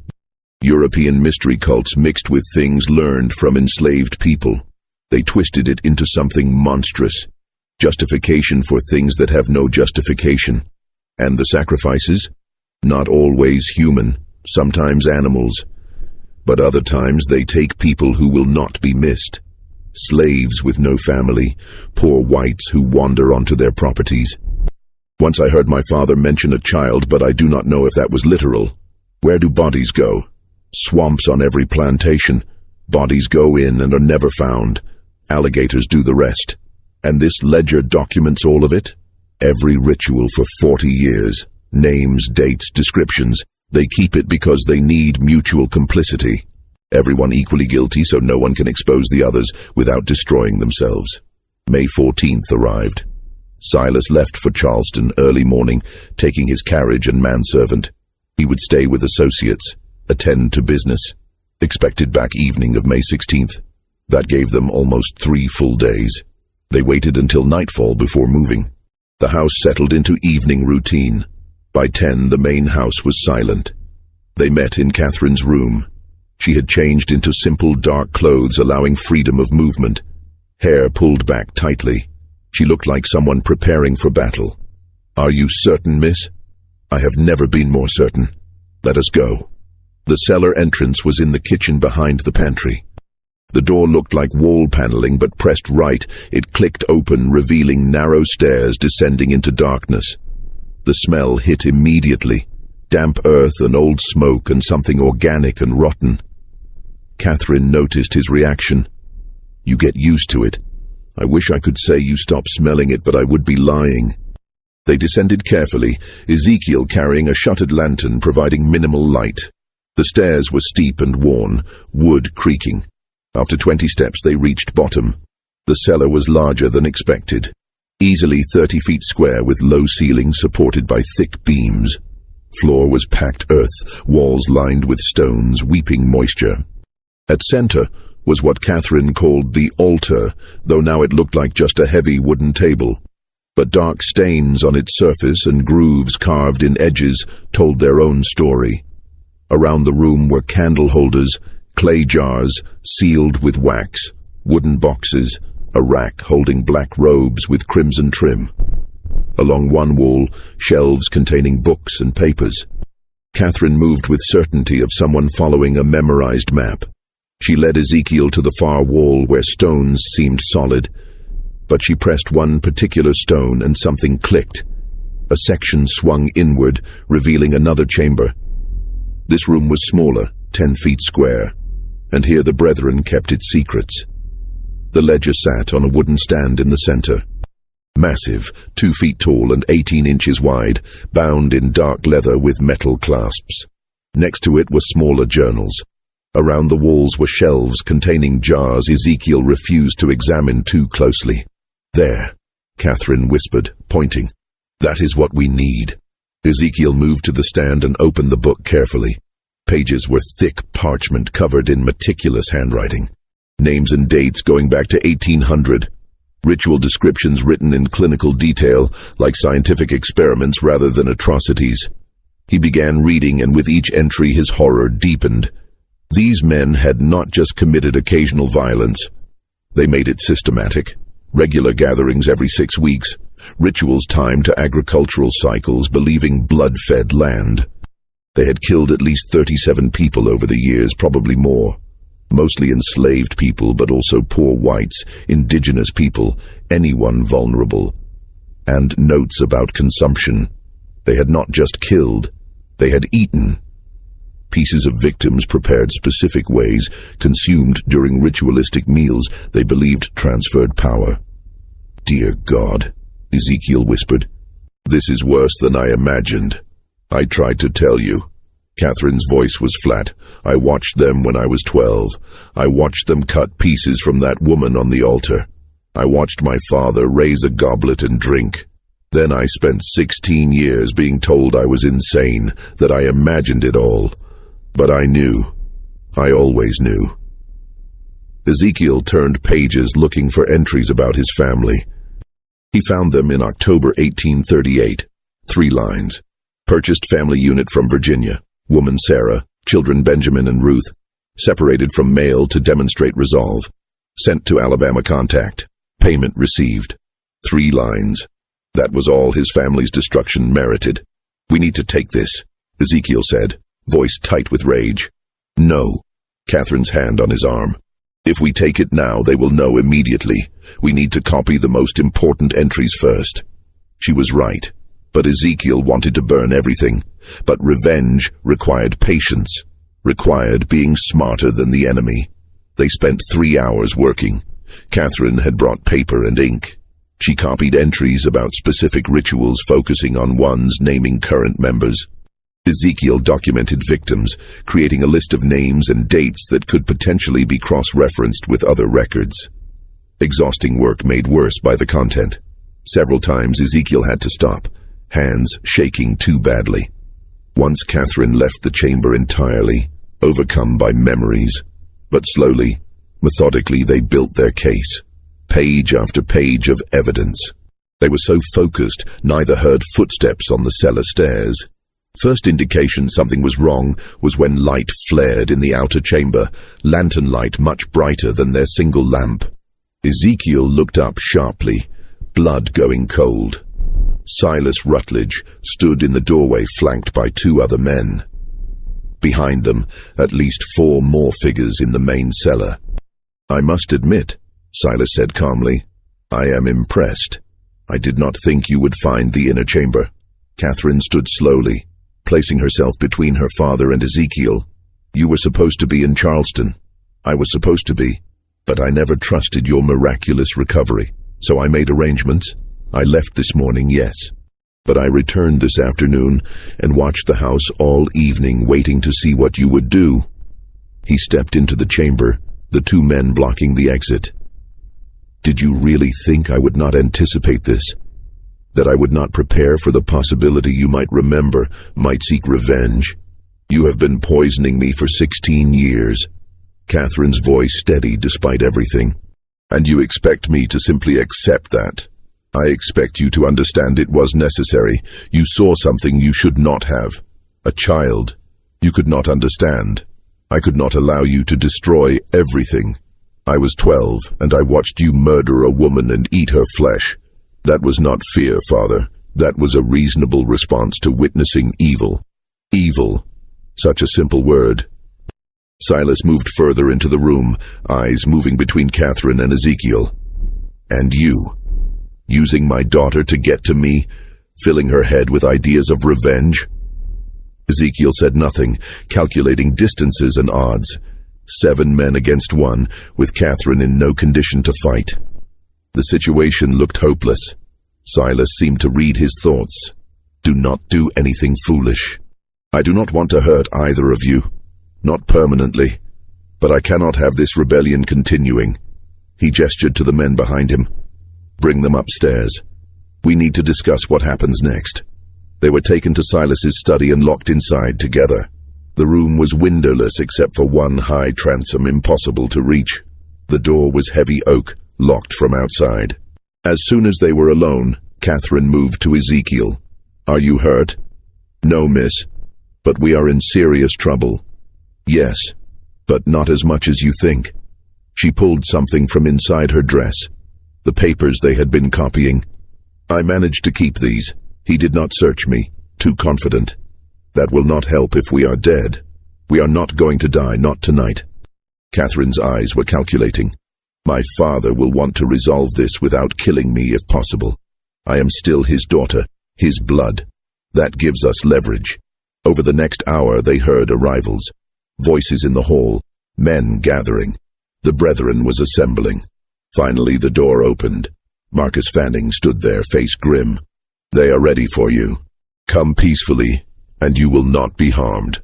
European mystery cults mixed with things learned from enslaved people. They twisted it into something monstrous. Justification for things that have no justification. And the sacrifices? Not always human, sometimes animals. But other times they take people who will not be missed. Slaves with no family, poor whites who wander onto their properties. Once I heard my father mention a child, but I do not know if that was literal. Where do bodies go? Swamps on every plantation. Bodies go in and are never found. Alligators do the rest. And this ledger documents all of it? Every ritual for 40 years. Names, dates, descriptions. They keep it because they need mutual complicity. Everyone equally guilty so no one can expose the others without destroying themselves. May 14th arrived. Silas left for Charleston early morning, taking his carriage and manservant. He would stay with associates, attend to business. Expected back evening of May 16th. That gave them almost 3 full days. They waited until nightfall before moving. The house settled into evening routine. By 10, the main house was silent. They met in Catherine's room. She had changed into simple dark clothes, allowing freedom of movement. Hair pulled back tightly. She looked like someone preparing for battle. "Are you certain, miss?" "I have never been more certain. Let us go." The cellar entrance was in the kitchen behind the pantry. The door looked like wall paneling, but pressed right, it clicked open, revealing narrow stairs descending into darkness. The smell hit immediately. Damp earth and old smoke and something organic and rotten. Catherine noticed his reaction. "You get used to it. I wish I could say you stop smelling it, but I would be lying." They descended carefully, Ezekiel carrying a shuttered lantern providing minimal light. The stairs were steep and worn, wood creaking. After 20 steps they reached bottom. The cellar was larger than expected. Easily 30 feet square with low ceiling supported by thick beams. Floor was packed earth, walls lined with stones, weeping moisture. At center was what Catherine called the altar, though now it looked like just a heavy wooden table. But dark stains on its surface and grooves carved in edges told their own story. Around the room were candle holders, clay jars sealed with wax, wooden boxes, a rack holding black robes with crimson trim. Along one wall, shelves containing books and papers. Catherine moved with certainty of someone following a memorized map. She led Ezekiel to the far wall where stones seemed solid, but she pressed one particular stone and something clicked. A section swung inward, revealing another chamber. This room was smaller, 10 feet square, and here the brethren kept its secrets. The ledger sat on a wooden stand in the center. Massive, 2 feet tall and 18 inches wide, bound in dark leather with metal clasps. Next to it were smaller journals. Around the walls were shelves containing jars Ezekiel refused to examine too closely. "There," Catherine whispered, pointing. "That is what we need." Ezekiel moved to the stand and opened the book carefully. Pages were thick parchment covered in meticulous handwriting. Names and dates going back to 1800. Ritual descriptions written in clinical detail, like scientific experiments rather than atrocities. He began reading, and with each entry his horror deepened. These men had not just committed occasional violence. They made it systematic. Regular gatherings every 6 weeks. Rituals timed to agricultural cycles, believing blood-fed land. They had killed at least 37 people over the years, probably more. Mostly enslaved people, but also poor whites, indigenous people, anyone vulnerable. And notes about consumption. They had not just killed, they had eaten. Pieces of victims prepared specific ways, consumed during ritualistic meals they believed transferred power. "Dear God," Ezekiel whispered, "this is worse than I imagined. I tried to tell you." Catherine's voice was flat. "I watched them when I was 12. I watched them cut pieces from that woman on the altar. I watched my father raise a goblet and drink. Then I spent 16 years being told I was insane, that I imagined it all. But I knew. I always knew. Ezekiel turned pages looking for entries about his family. He found them in October 1838. 3 lines. Purchased family unit from Virginia. Woman Sarah. Children Benjamin and Ruth. Separated from male to demonstrate resolve. Sent to Alabama contact. Payment received. 3 lines. That was all his family's destruction merited. We need to take this, Ezekiel said, voice tight with rage. No. Catherine's hand on his arm. If we take it now, they will know immediately. We need to copy the most important entries first. She was right, but Ezekiel wanted to burn everything. But revenge required patience, required being smarter than the enemy. They spent 3 hours working. Catherine had brought paper and ink. She copied entries about specific rituals focusing on ones naming current members. Ezekiel documented victims, creating a list of names and dates that could potentially be cross-referenced with other records. Exhausting work made worse by the content. Several times Ezekiel had to stop, hands shaking too badly. Once Catherine left the chamber entirely, overcome by memories. But slowly, methodically, they built their case. Page after page of evidence. They were so focused, neither heard footsteps on the cellar stairs. First indication something was wrong was when light flared in the outer chamber, lantern light much brighter than their single lamp. Ezekiel looked up sharply, blood going cold. Silas Rutledge stood in the doorway flanked by 2 other men. Behind them, at least 4 more figures in the main cellar. I must admit, Silas said calmly, I am impressed. I did not think you would find the inner chamber. Catherine stood slowly, placing herself between her father and Ezekiel. You were supposed to be in Charleston. I was supposed to be, but I never trusted your miraculous recovery. So I made arrangements. I left this morning, yes. But I returned this afternoon and watched the house all evening waiting to see what you would do. He stepped into the chamber, the 2 men blocking the exit. Did you really think I would not anticipate this? That I would not prepare for the possibility you might remember, might seek revenge? You have been poisoning me for 16 years. Catherine's voice steady despite everything. And you expect me to simply accept that? I expect you to understand it was necessary. You saw something you should not have. A child. You could not understand. I could not allow you to destroy everything. I was 12, and I watched you murder a woman and eat her flesh. That was not fear, Father. That was a reasonable response to witnessing evil. Evil. Such a simple word. Silas moved further into the room, eyes moving between Catherine and Ezekiel. And you. Using my daughter to get to me, filling her head with ideas of revenge. Ezekiel said nothing, calculating distances and odds. 7 men against 1, with Catherine in no condition to fight. The situation looked hopeless. Silas seemed to read his thoughts. Do not do anything foolish. I do not want to hurt either of you. Not permanently. But I cannot have this rebellion continuing. He gestured to the men behind him. Bring them upstairs. We need to discuss what happens next. They were taken to Silas's study and locked inside together. The room was windowless except for 1 high transom impossible to reach. The door was heavy oak, locked from outside. As soon as they were alone, Catherine moved to Ezekiel. Are you hurt? No, miss. But we are in serious trouble. Yes, but not as much as you think. She pulled something from inside her dress. The papers they had been copying. I managed to keep these. He did not search me. Too confident. That will not help if we are dead. We are not going to die, not tonight. Catherine's eyes were calculating. My father will want to resolve this without killing me if possible. I am still his daughter, his blood. That gives us leverage. Over the next hour they heard arrivals. Voices in the hall, men gathering. The brethren was assembling. Finally the door opened. Marcus Fanning stood there, face grim. They are ready for you. Come peacefully, and you will not be harmed.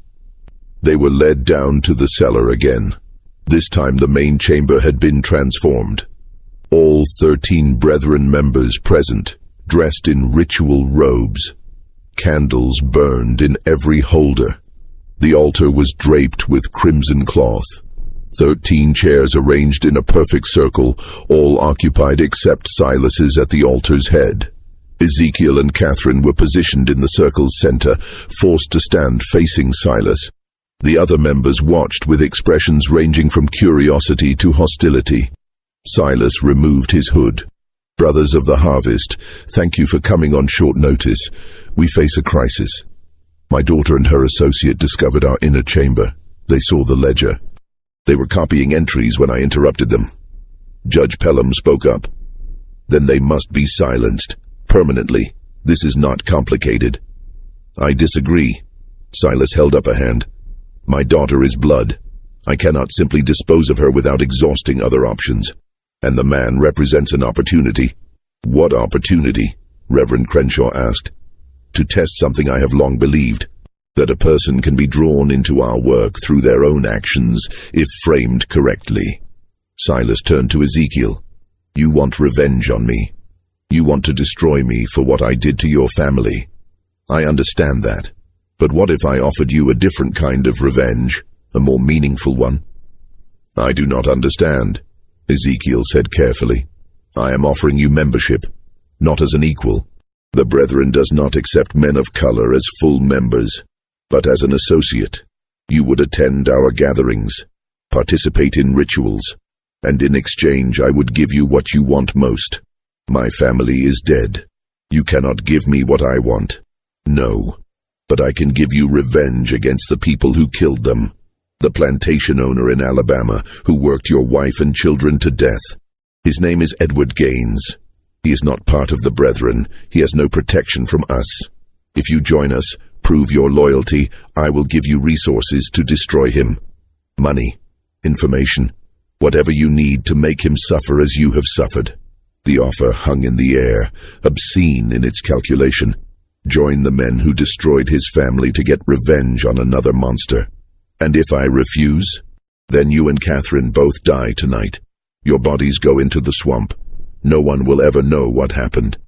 They were led down to the cellar again. This time the main chamber had been transformed. All 13 brethren members present, dressed in ritual robes. Candles burned in every holder. The altar was draped with crimson cloth. 13 chairs arranged in a perfect circle, all occupied except Silas's at the altar's head. Ezekiel and Catherine were positioned in the circle's center, forced to stand facing Silas. The other members watched with expressions ranging from curiosity to hostility. Silas removed his hood. "Brothers of the Harvest, thank you for coming on short notice. We face a crisis. My daughter and her associate discovered our inner chamber. They saw the ledger. They were copying entries when I interrupted them." Judge Pelham spoke up. "Then they must be silenced. Permanently. This is not complicated." "I disagree." Silas held up a hand. "My daughter is blood. I cannot simply dispose of her without exhausting other options. And the man represents an opportunity." "What opportunity?" Reverend Crenshaw asked. "To test something I have long believed, that a person can be drawn into our work through their own actions if framed correctly." Silas turned to Ezekiel. "You want revenge on me. You want to destroy me for what I did to your family. I understand that. But what if I offered you a different kind of revenge, a more meaningful one?" "I do not understand," Ezekiel said carefully. "I am offering you membership, not as an equal. The Brethren does not accept men of color as full members, but as an associate. You would attend our gatherings, participate in rituals, and in exchange I would give you what you want most. My family is dead. You cannot give me what I want. No, but I can give you revenge against the people who killed them. The plantation owner in Alabama who worked your wife and children to death. His name is Edward Gaines. He is not part of the Brethren. He has no protection from us. If you join us, prove your loyalty, I will give you resources to destroy him. Money, information, whatever you need to make him suffer as you have suffered." The offer hung in the air, obscene in its calculation. Join the men who destroyed his family to get revenge on another monster. "And if I refuse, then you and Catherine both die tonight. Your bodies go into the swamp. No one will ever know what happened.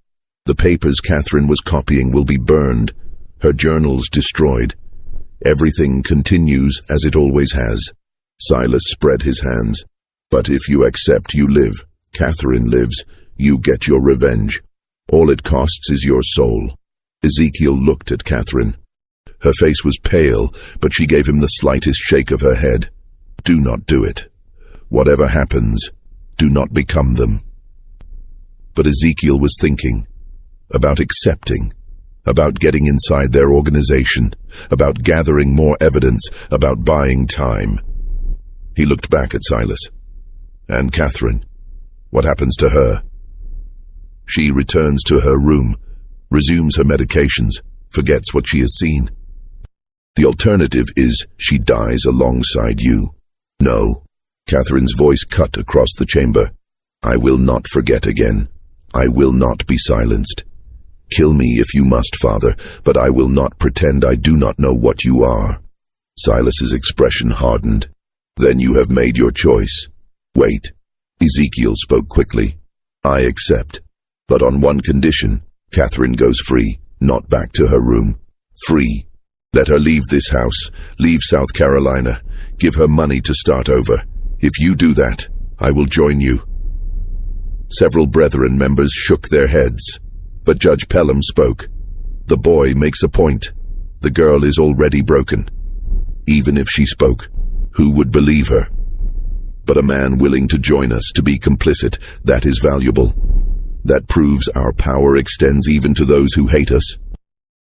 The papers Catherine was copying will be burned, her journals destroyed. Everything continues as it always has." Silas spread his hands. "But if you accept, you live. Catherine lives. You get your revenge. All it costs is your soul." Ezekiel looked at Catherine. Her face was pale, but she gave him the slightest shake of her head. "Do not do it. Whatever happens, do not become them." But Ezekiel was thinking about accepting, about getting inside their organization, about gathering more evidence, about buying time. He looked back at Silas. "And Catherine, what happens to her?" "She returns to her room, resumes her medications, forgets what she has seen. The alternative is she dies alongside you." "No." Catherine's voice cut across the chamber. "I will not forget again. I will not be silenced. Kill me if you must, Father, but I will not pretend I do not know what you are." Silas's expression hardened. "Then you have made your choice." "Wait." Ezekiel spoke quickly. "I accept. But on one condition. Catherine goes free, not back to her room. Free. Let her leave this house, leave South Carolina. Give her money to start over. If you do that, I will join you." Several Brethren members shook their heads, but Judge Pelham spoke. "The boy makes a point. The girl is already broken. Even if she spoke, who would believe her? But a man willing to join us, to be complicit, that is valuable. That proves our power extends even to those who hate us."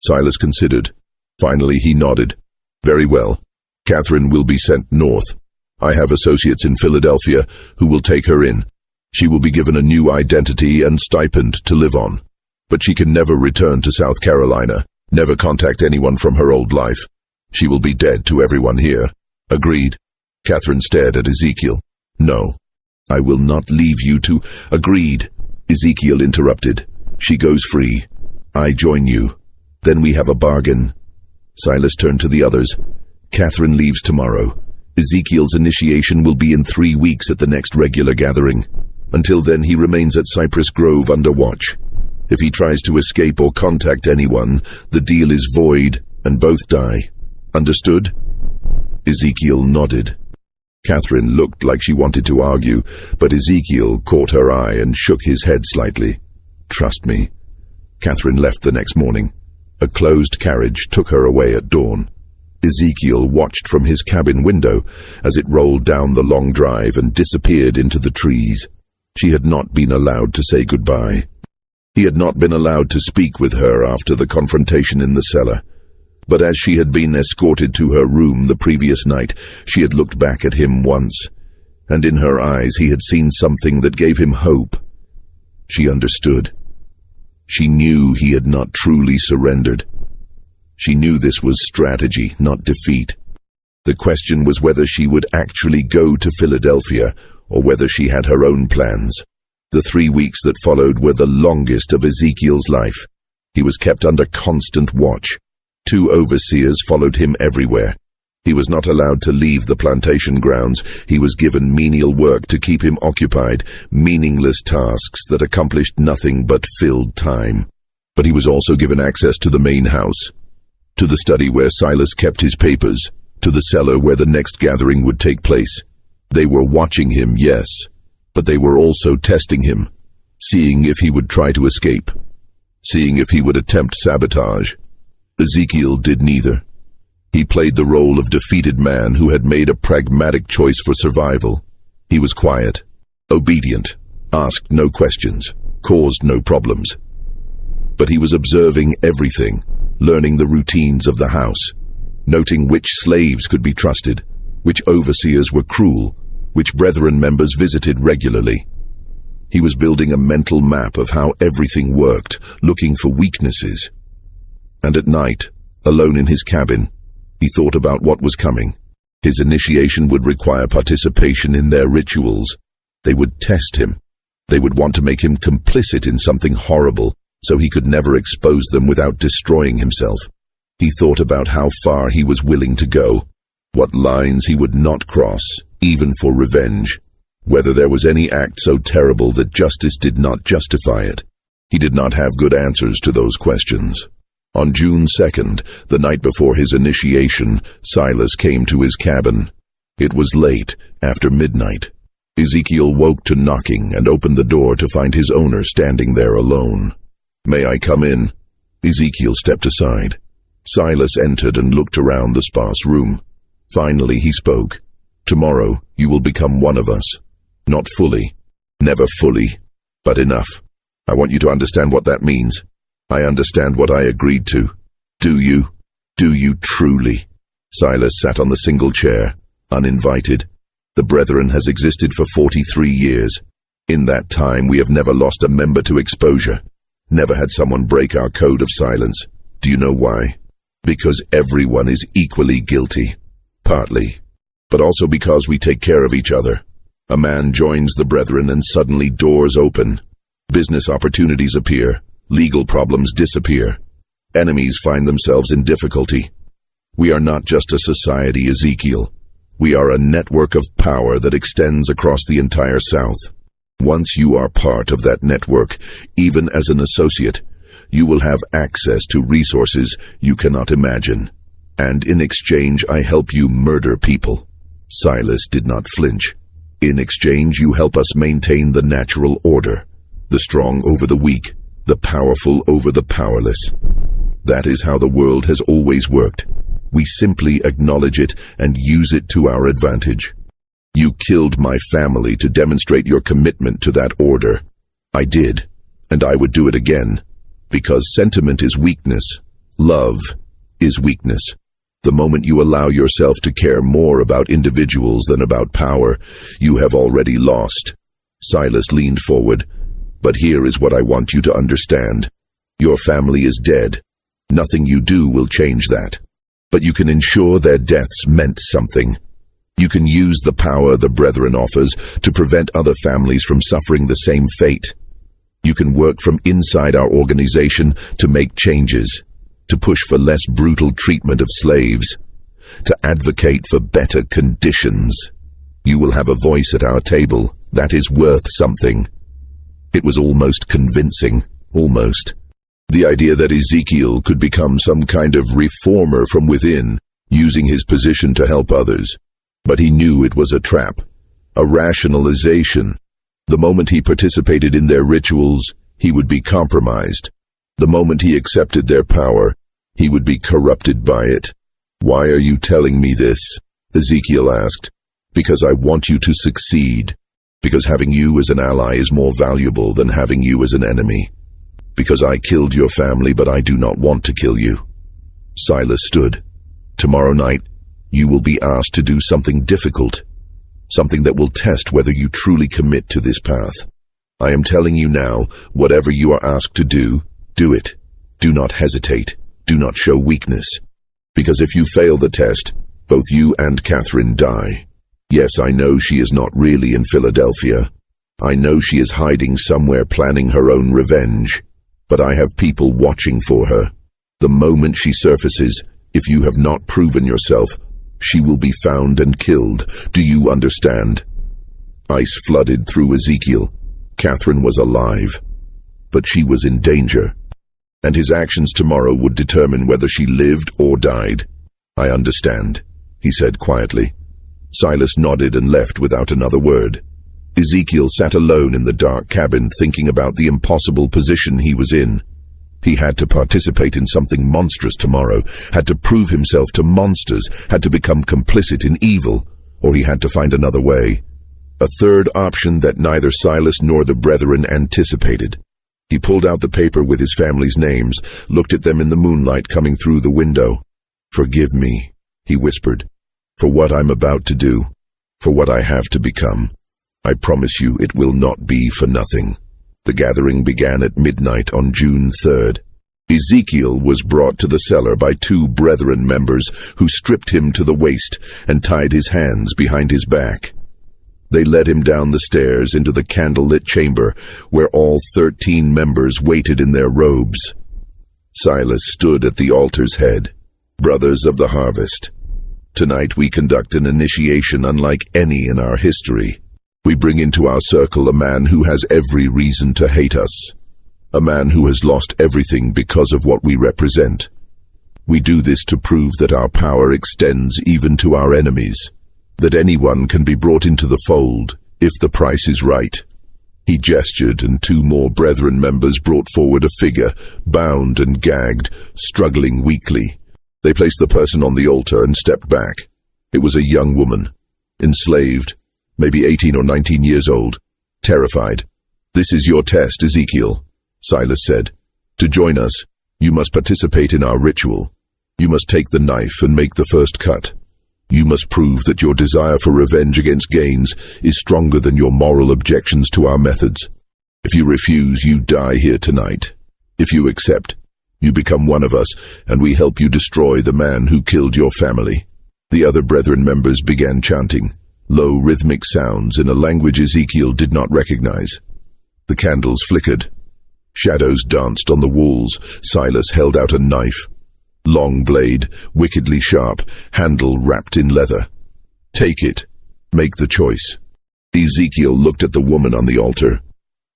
Silas considered. Finally he nodded. "Very well. Catherine will be sent north. I have associates in Philadelphia who will take her in. She will be given a new identity and stipend to live on. But she can never return to South Carolina, never contact anyone from her old life. She will be dead to everyone here." "Agreed." Catherine stared at Ezekiel. "No, I will not leave you to—" "Agreed," Ezekiel interrupted. "She goes free. I join you. Then we have a bargain." Silas turned to the others. "Catherine leaves tomorrow. Ezekiel's initiation will be in 3 weeks at the next regular gathering. Until then he remains at Cypress Grove under watch. If he tries to escape or contact anyone, the deal is void and both die. Understood? Ezekiel nodded. Catherine looked like she wanted to argue, but Ezekiel caught her eye and shook his head slightly. Trust me. Catherine left the next morning. A closed carriage took her away at dawn. Ezekiel watched from his cabin window as it rolled down the long drive and disappeared into the trees. She had not been allowed to say goodbye. He had not been allowed to speak with her after the confrontation in the cellar. But as she had been escorted to her room the previous night, she had looked back at him once, and in her eyes he had seen something that gave him hope. She understood. She knew he had not truly surrendered. She knew this was strategy, not defeat. The question was whether she would actually go to Philadelphia or whether she had her own plans. The 3 weeks that followed were the longest of Ezekiel's life. He was kept under constant watch. 2 overseers followed him everywhere. He was not allowed to leave the plantation grounds. He was given menial work to keep him occupied, meaningless tasks that accomplished nothing but filled time. But he was also given access to the main house, to the study where Silas kept his papers, to the cellar where the next gathering would take place. They were watching him, yes, but they were also testing him, seeing if he would try to escape, seeing if he would attempt sabotage. Ezekiel did neither. He played the role of defeated man who had made a pragmatic choice for survival. He was quiet, obedient, asked no questions, caused no problems. But he was observing everything, learning the routines of the house, noting which slaves could be trusted, which overseers were cruel, which brethren members visited regularly. He was building a mental map of how everything worked, looking for weaknesses. And at night, alone in his cabin, he thought about what was coming. His initiation would require participation in their rituals. They would test him. They would want to make him complicit in something horrible, so he could never expose them without destroying himself. He thought about how far he was willing to go, what lines he would not cross, even for revenge, whether there was any act so terrible that justice did not justify it. He did not have good answers to those questions. On June 2nd, the night before his initiation, Silas came to his cabin. It was late, after midnight. Ezekiel woke to knocking and opened the door to find his owner standing there alone. "May I come in?" Ezekiel stepped aside. Silas entered and looked around the sparse room. Finally he spoke. "Tomorrow you will become one of us. Not fully. Never fully. But enough. I want you to understand what that means. I understand what I agreed to. Do you? Do you truly?" Silas sat on the single chair, uninvited. The Brethren has existed for 43 years. In that time we have never lost a member to exposure. Never had someone break our code of silence. Do you know why? Because everyone is equally guilty. Partly. But also because we take care of each other. A man joins the Brethren and suddenly doors open. Business opportunities appear. Legal problems disappear. Enemies find themselves in difficulty. We are not just a society, Ezekiel. We are a network of power that extends across the entire South. Once you are part of that network, even as an associate, you will have access to resources you cannot imagine. And in exchange, I help you murder people. Silas did not flinch. In exchange, you help us maintain the natural order. The strong over the weak. The powerful over the powerless. That is how the world has always worked. We simply acknowledge it and use it to our advantage. You killed my family to demonstrate your commitment to that order. I did, and I would do it again, because sentiment is weakness. Love is weakness. The moment you allow yourself to care more about individuals than about power, you have already lost. Silas leaned forward. But here is what I want you to understand. Your family is dead. Nothing you do will change that. But you can ensure their deaths meant something. You can use the power the Brethren offers to prevent other families from suffering the same fate. You can work from inside our organization to make changes, to push for less brutal treatment of slaves, to advocate for better conditions. You will have a voice at our table that is worth something. It was almost convincing. almost. The idea that Ezekiel could become some kind of reformer from within, using his position to help others. But he knew it was a trap, a rationalization. The moment he participated in their rituals, he would be compromised. The moment he accepted their power, he would be corrupted by it. "Why are you telling me this?" Ezekiel asked. "Because I want you to succeed. Because having you as an ally is more valuable than having you as an enemy. Because I killed your family, but I do not want to kill you." Silas stood. "Tomorrow night, you will be asked to do something difficult, something that will test whether you truly commit to this path. I am telling you now, whatever you are asked to do, do it. Do not hesitate. Do not show weakness. Because if you fail the test, both you and Catherine die. Yes, I know she is not really in Philadelphia. I know she is hiding somewhere planning her own revenge. But I have people watching for her. The moment she surfaces, if you have not proven yourself, she will be found and killed. Do you understand?" Ice flooded through Ezekiel. Catherine was alive, but she was in danger, and his actions tomorrow would determine whether she lived or died. "I understand," he said quietly. Silas nodded and left without another word. Ezekiel sat alone in the dark cabin, thinking about the impossible position he was in. He had to participate in something monstrous tomorrow, had to prove himself to monsters, had to become complicit in evil, or he had to find another way. A third option that neither Silas nor the brethren anticipated. He pulled out the paper with his family's names, looked at them in the moonlight coming through the window. "Forgive me," he whispered, "for what I'm about to do, for what I have to become. I promise you it will not be for nothing." The gathering began at midnight on June 3rd. Ezekiel was brought to the cellar by two brethren members who stripped him to the waist and tied his hands behind his back. They led him down the stairs into the candlelit chamber where all 13 members waited in their robes. Silas stood at the altar's head. "Brothers of the harvest, tonight we conduct an initiation unlike any in our history. We bring into our circle a man who has every reason to hate us, a man who has lost everything because of what we represent. We do this to prove that our power extends even to our enemies, that anyone can be brought into the fold if the price is right." He gestured, and two more brethren members brought forward a figure, bound and gagged, struggling weakly. They placed the person on the altar and stepped back. It was a young woman, enslaved, maybe 18 or 19 years old, terrified. "This is your test, Ezekiel," Silas said. "To join us, you must participate in our ritual. You must take the knife and make the first cut. You must prove that your desire for revenge against Gaines is stronger than your moral objections to our methods. If you refuse, you die here tonight. If you accept, you become one of us, and we help you destroy the man who killed your family." The other brethren members began chanting, low rhythmic sounds in a language Ezekiel did not recognize. The candles flickered. Shadows danced on the walls. Silas held out a knife. Long blade, wickedly sharp, handle wrapped in leather. "Take it. Make the choice." Ezekiel looked at the woman on the altar.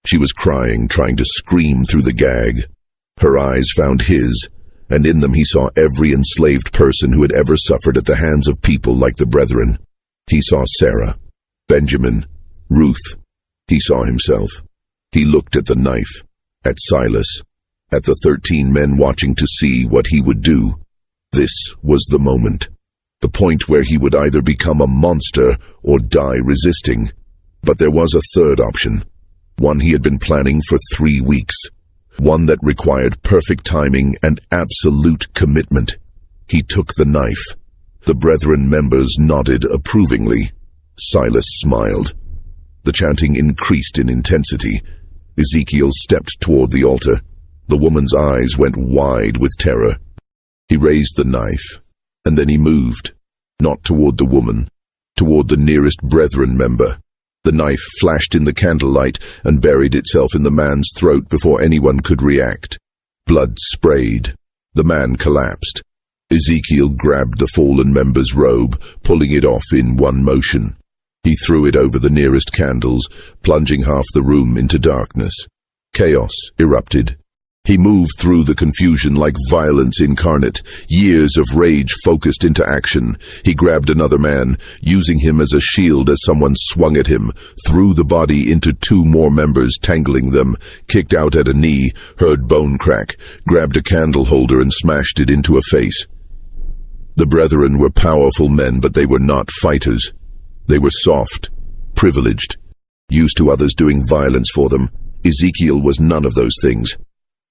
She was crying, trying to scream through the gag. Her eyes found his, and in them he saw every enslaved person who had ever suffered at the hands of people like the brethren. He saw Sarah, Benjamin, Ruth. He saw himself. He looked at the knife, at Silas, at the 13 men watching to see what he would do. This was the moment, the point where he would either become a monster or die resisting. But there was a third option, one he had been planning for 3 weeks, one that required perfect timing and absolute commitment. He took the knife. The brethren members nodded approvingly. Silas smiled. The chanting increased in intensity. Ezekiel stepped toward the altar. The woman's eyes went wide with terror. He raised the knife, and then he moved, not toward the woman, toward the nearest brethren member. The knife flashed in the candlelight and buried itself in the man's throat before anyone could react. Blood sprayed. The man collapsed. Ezekiel grabbed the fallen member's robe, pulling it off in one motion. He threw it over the nearest candles, plunging half the room into darkness. Chaos erupted. He moved through the confusion like violence incarnate, years of rage focused into action. He grabbed another man, using him as a shield as someone swung at him, threw the body into two more members, tangling them, kicked out at a knee, heard bone crack, grabbed a candle holder and smashed it into a face. The brethren were powerful men, but they were not fighters. They were soft, privileged, used to others doing violence for them. Ezekiel was none of those things.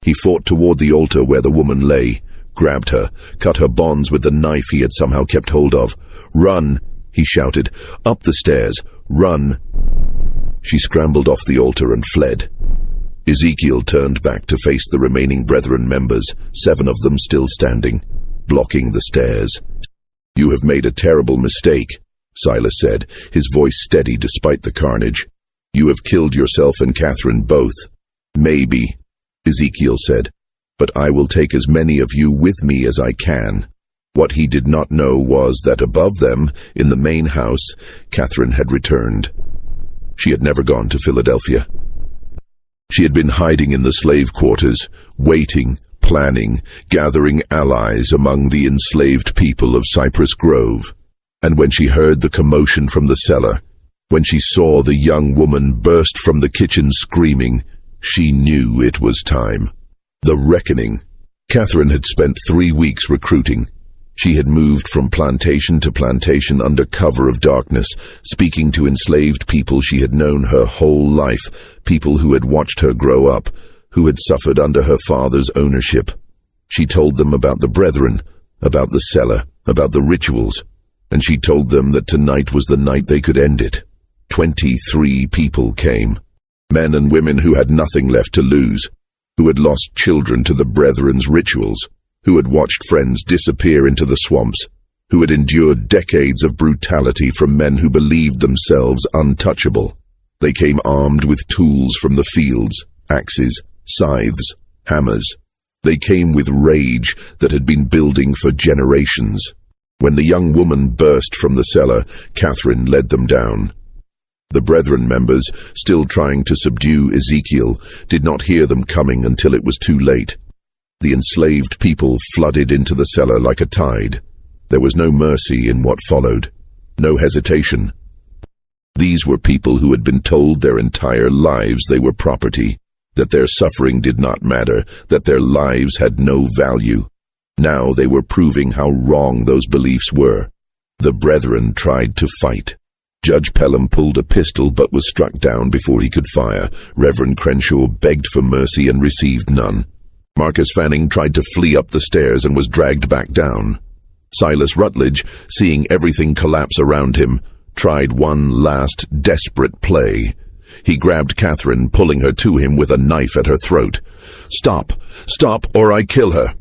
He fought toward the altar where the woman lay, grabbed her, cut her bonds with the knife he had somehow kept hold of. "Run!" he shouted. "Up the stairs! Run!" She scrambled off the altar and fled. Ezekiel turned back to face the remaining brethren members, 7 of them still standing, blocking the stairs. "You have made a terrible mistake," Silas said, his voice steady despite the carnage. "You have killed yourself and Catherine both." "Maybe," Ezekiel said, "but I will take as many of you with me as I can." What he did not know was that above them, in the main house, Catherine had returned. She had never gone to Philadelphia. She had been hiding in the slave quarters, waiting, planning, gathering allies among the enslaved people of Cypress Grove. And when she heard the commotion from the cellar, when she saw the young woman burst from the kitchen screaming, she knew it was time. The reckoning. Catherine had spent 3 weeks recruiting. She had moved from plantation to plantation under cover of darkness, speaking to enslaved people she had known her whole life, people who had watched her grow up, who had suffered under her father's ownership. She told them about the brethren, about the cellar, about the rituals, and she told them that tonight was the night they could end it. 23 people came. Men and women who had nothing left to lose, who had lost children to the brethren's rituals, who had watched friends disappear into the swamps, who had endured decades of brutality from men who believed themselves untouchable. They came armed with tools from the fields, axes, scythes, hammers. They came with rage that had been building for generations. When the young woman burst from the cellar, Catherine led them down. The brethren members, still trying to subdue Ezekiel, did not hear them coming until it was too late. The enslaved people flooded into the cellar like a tide. There was no mercy in what followed, no hesitation. These were people who had been told their entire lives they were property, that their suffering did not matter, that their lives had no value. Now they were proving how wrong those beliefs were. The brethren tried to fight. Judge Pelham pulled a pistol but was struck down before he could fire. Reverend Crenshaw begged for mercy and received none. Marcus Fanning tried to flee up the stairs and was dragged back down. Silas Rutledge, seeing everything collapse around him, tried one last desperate play. He grabbed Catherine, pulling her to him with a knife at her throat. "Stop! Stop, or I kill her!"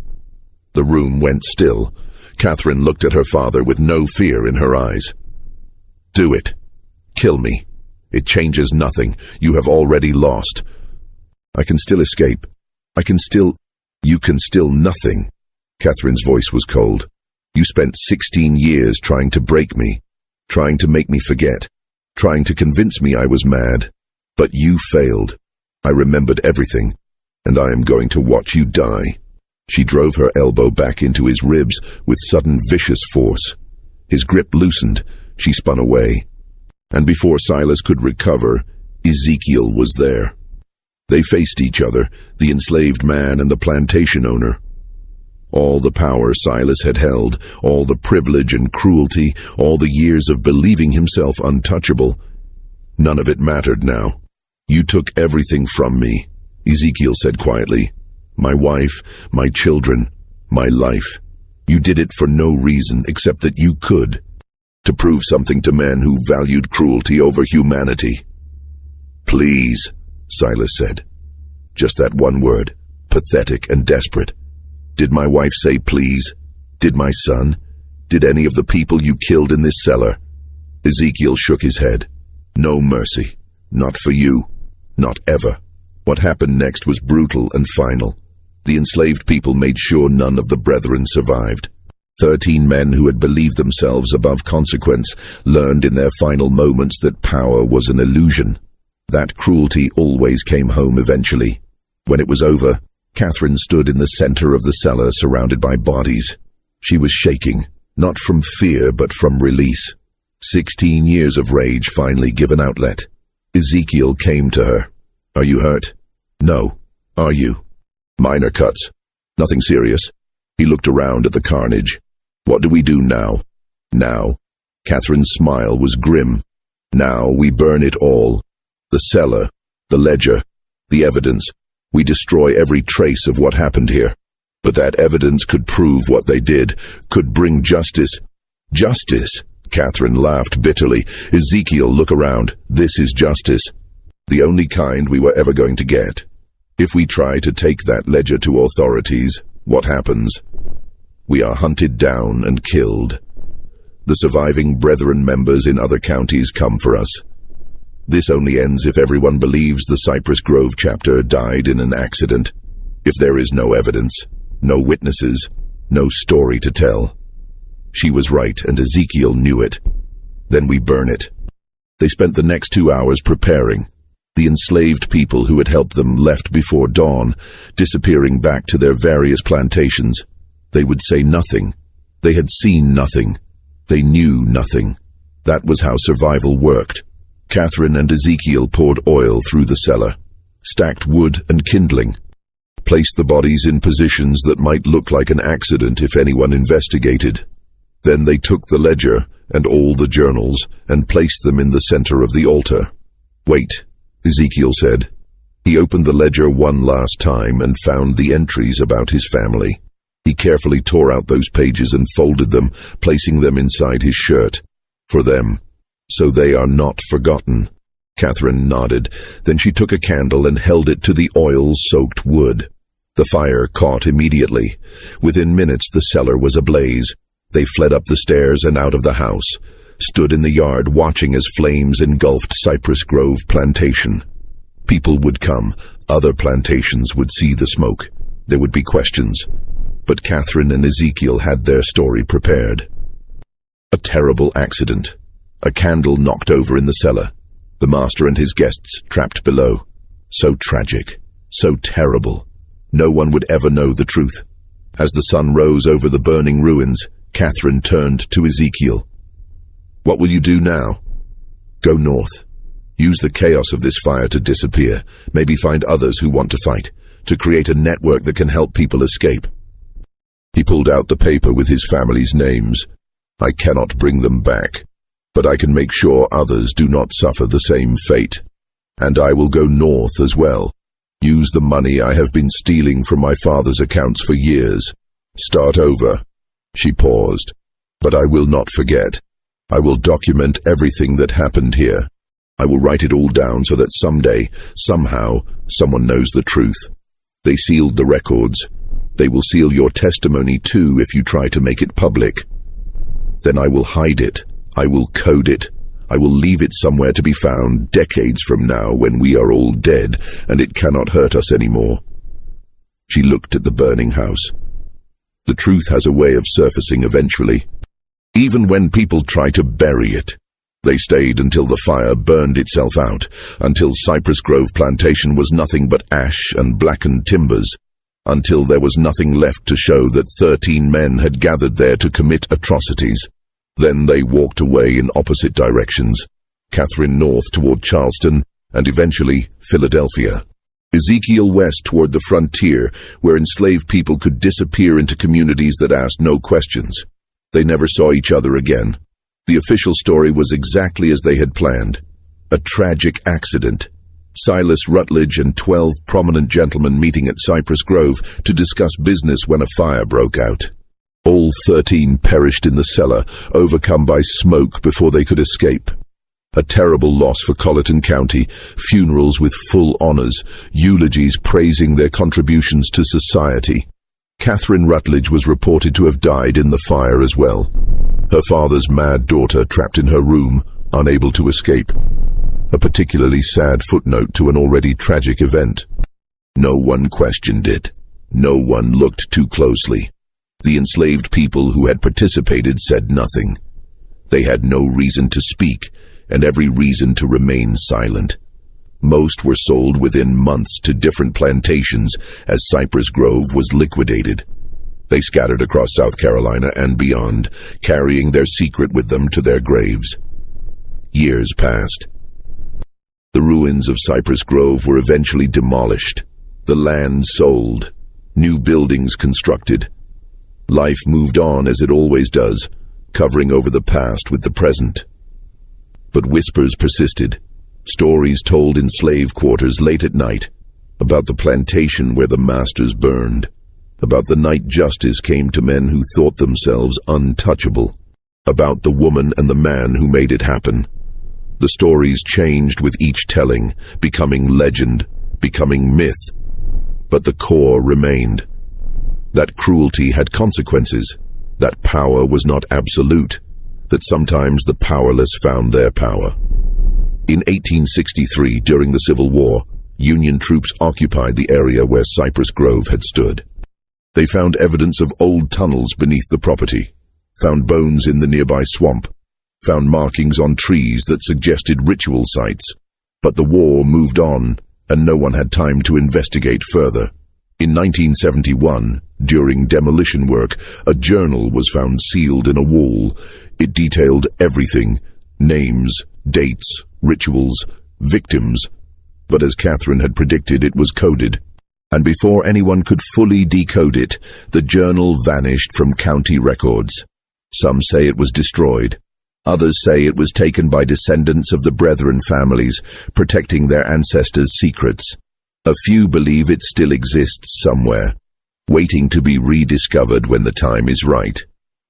The room went still. Catherine looked at her father with no fear in her eyes. "Do it. Kill me. It changes nothing. You have already lost. I can still escape. You can still nothing." Catherine's voice was cold. "You spent 16 years trying to break me, trying to make me forget, trying to convince me I was mad. But you failed. I remembered everything, and I am going to watch you die." She drove her elbow back into his ribs with sudden vicious force. His grip loosened. She spun away. And before Silas could recover, Ezekiel was there. They faced each other, the enslaved man and the plantation owner. All the power Silas had held, all the privilege and cruelty, all the years of believing himself untouchable, none of it mattered now. "You took everything from me," Ezekiel said quietly. "My wife, my children, my life. You did it for no reason except that you could. To prove something to men who valued cruelty over humanity." "Please," Silas said. Just that one word, pathetic and desperate. Did my wife say please? Did my son? Did any of the people you killed in this cellar? Ezekiel shook his head. "No mercy. Not for you. Not ever." What happened next was brutal and final. The enslaved people made sure none of the brethren survived. 13 men who had believed themselves above consequence learned in their final moments that power was an illusion. That cruelty always came home eventually. When it was over, Catherine stood in the center of the cellar, surrounded by bodies. She was shaking, not from fear but from release. 16 years of rage finally given outlet. Ezekiel came to her. "Are you hurt?" "No. Are you?" "Minor cuts. Nothing serious." He looked around at the carnage. "What do we do now?" "Now." Catherine's smile was grim. "Now we burn it all. The cellar, the ledger, the evidence. We destroy every trace of what happened here. But that evidence could prove what they did, could bring justice." "Justice?" Catherine laughed bitterly. "Ezekiel, look around. This is justice. The only kind we were ever going to get. If we try to take that ledger to authorities, what happens? We are hunted down and killed. The surviving Brethren members in other counties come for us. This only ends if everyone believes the Cypress Grove chapter died in an accident. If there is no evidence, no witnesses, no story to tell." She was right, and Ezekiel knew it. "Then we burn it." They spent the next 2 hours preparing. The enslaved people who had helped them left before dawn, disappearing back to their various plantations. They would say nothing. They had seen nothing. They knew nothing. That was how survival worked. Catherine and Ezekiel poured oil through the cellar, stacked wood and kindling, placed the bodies in positions that might look like an accident if anyone investigated. Then they took the ledger and all the journals and placed them in the center of the altar. "Wait," Ezekiel said. He opened the ledger one last time and found the entries about his family. He carefully tore out those pages and folded them, placing them inside his shirt. "For them. So they are not forgotten." Catherine nodded. Then she took a candle and held it to the oil-soaked wood. The fire caught immediately. Within minutes the cellar was ablaze. They fled up the stairs and out of the house, stood in the yard watching as flames engulfed Cypress Grove Plantation. People would come. Other plantations would see the smoke. There would be questions. But Catherine and Ezekiel had their story prepared. A terrible accident. A candle knocked over in the cellar. The master and his guests trapped below. So tragic. So terrible. No one would ever know the truth. As the sun rose over the burning ruins, Catherine turned to Ezekiel. "What will you do now?" "Go north. Use the chaos of this fire to disappear. Maybe find others who want to fight. To create a network that can help people escape." He pulled out the paper with his family's names. "I cannot bring them back, but I can make sure others do not suffer the same fate. And I will go north as well. Use the money I have been stealing from my father's accounts for years. Start over." She paused. "But I will not forget. I will document everything that happened here. I will write it all down so that someday, somehow, someone knows the truth. They sealed the records. They will seal your testimony too if you try to make it public. Then I will hide it. I will code it. I will leave it somewhere to be found decades from now when we are all dead and it cannot hurt us anymore." She looked at the burning house. The truth has a way of surfacing eventually. Even when people try to bury it. They stayed until the fire burned itself out, until Cypress Grove Plantation was nothing but ash and blackened timbers, until there was nothing left to show that 13 men had gathered there to commit atrocities. Then they walked away in opposite directions, Catherine north toward Charleston, and eventually Philadelphia. Ezekiel west toward the frontier, where enslaved people could disappear into communities that asked no questions. They never saw each other again. The official story was exactly as they had planned. A tragic accident. Silas Rutledge and 12 prominent gentlemen meeting at Cypress Grove to discuss business when a fire broke out. All 13 perished in the cellar, overcome by smoke before they could escape. A terrible loss for Colleton County, funerals with full honors, eulogies praising their contributions to society. Catherine Rutledge was reported to have died in the fire as well. Her father's mad daughter trapped in her room, unable to escape. A particularly sad footnote to an already tragic event. No one questioned it. No one looked too closely. The enslaved people who had participated said nothing. They had no reason to speak, and every reason to remain silent. Most were sold within months to different plantations as Cypress Grove was liquidated. They scattered across South Carolina and beyond, carrying their secret with them to their graves. Years passed. The ruins of Cypress Grove were eventually demolished, the land sold, new buildings constructed. Life moved on as it always does, covering over the past with the present. But whispers persisted, stories told in slave quarters late at night, about the plantation where the masters burned, about the night justice came to men who thought themselves untouchable, about the woman and the man who made it happen. The stories changed with each telling, becoming legend, becoming myth. But the core remained. That cruelty had consequences, that power was not absolute, that sometimes the powerless found their power. In 1863, during the Civil War, Union troops occupied the area where Cypress Grove had stood. They found evidence of old tunnels beneath the property, found bones in the nearby swamp, found markings on trees that suggested ritual sites. But the war moved on, and no one had time to investigate further. In 1971, during demolition work, a journal was found sealed in a wall. It detailed everything: names, dates, rituals, victims. But as Catherine had predicted, it was coded. And before anyone could fully decode it, the journal vanished from county records. Some say it was destroyed. Others say it was taken by descendants of the Brethren families, protecting their ancestors' secrets. A few believe it still exists somewhere, waiting to be rediscovered when the time is right.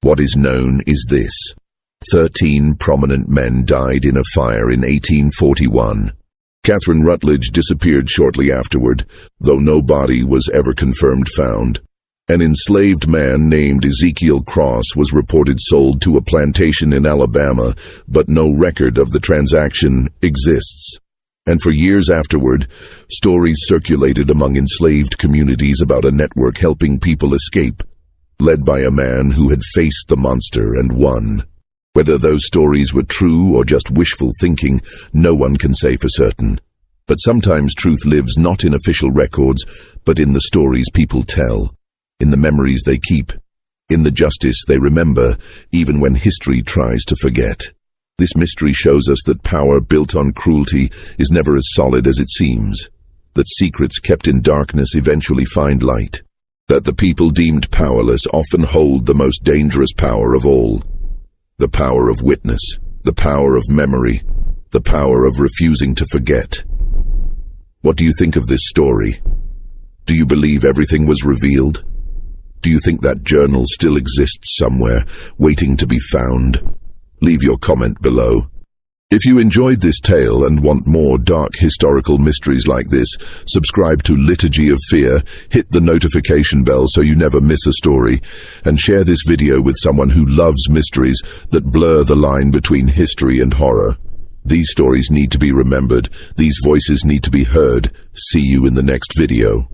What is known is this: 13 prominent men died in a fire in 1841. Catherine Rutledge disappeared shortly afterward, though no body was ever confirmed found. An enslaved man named Ezekiel Cross was reported sold to a plantation in Alabama, but no record of the transaction exists. And for years afterward, stories circulated among enslaved communities about a network helping people escape, led by a man who had faced the monster and won. Whether those stories were true or just wishful thinking, no one can say for certain. But sometimes truth lives not in official records, but in the stories people tell, in the memories they keep, in the justice they remember, even when history tries to forget. This mystery shows us that power built on cruelty is never as solid as it seems, that secrets kept in darkness eventually find light, that the people deemed powerless often hold the most dangerous power of all. The power of witness, the power of memory, the power of refusing to forget. What do you think of this story? Do you believe everything was revealed? Do you think that journal still exists somewhere, waiting to be found? Leave your comment below. If you enjoyed this tale and want more dark historical mysteries like this, subscribe to Liturgy of Fear, hit the notification bell so you never miss a story, and share this video with someone who loves mysteries that blur the line between history and horror. These stories need to be remembered. These voices need to be heard. See you in the next video.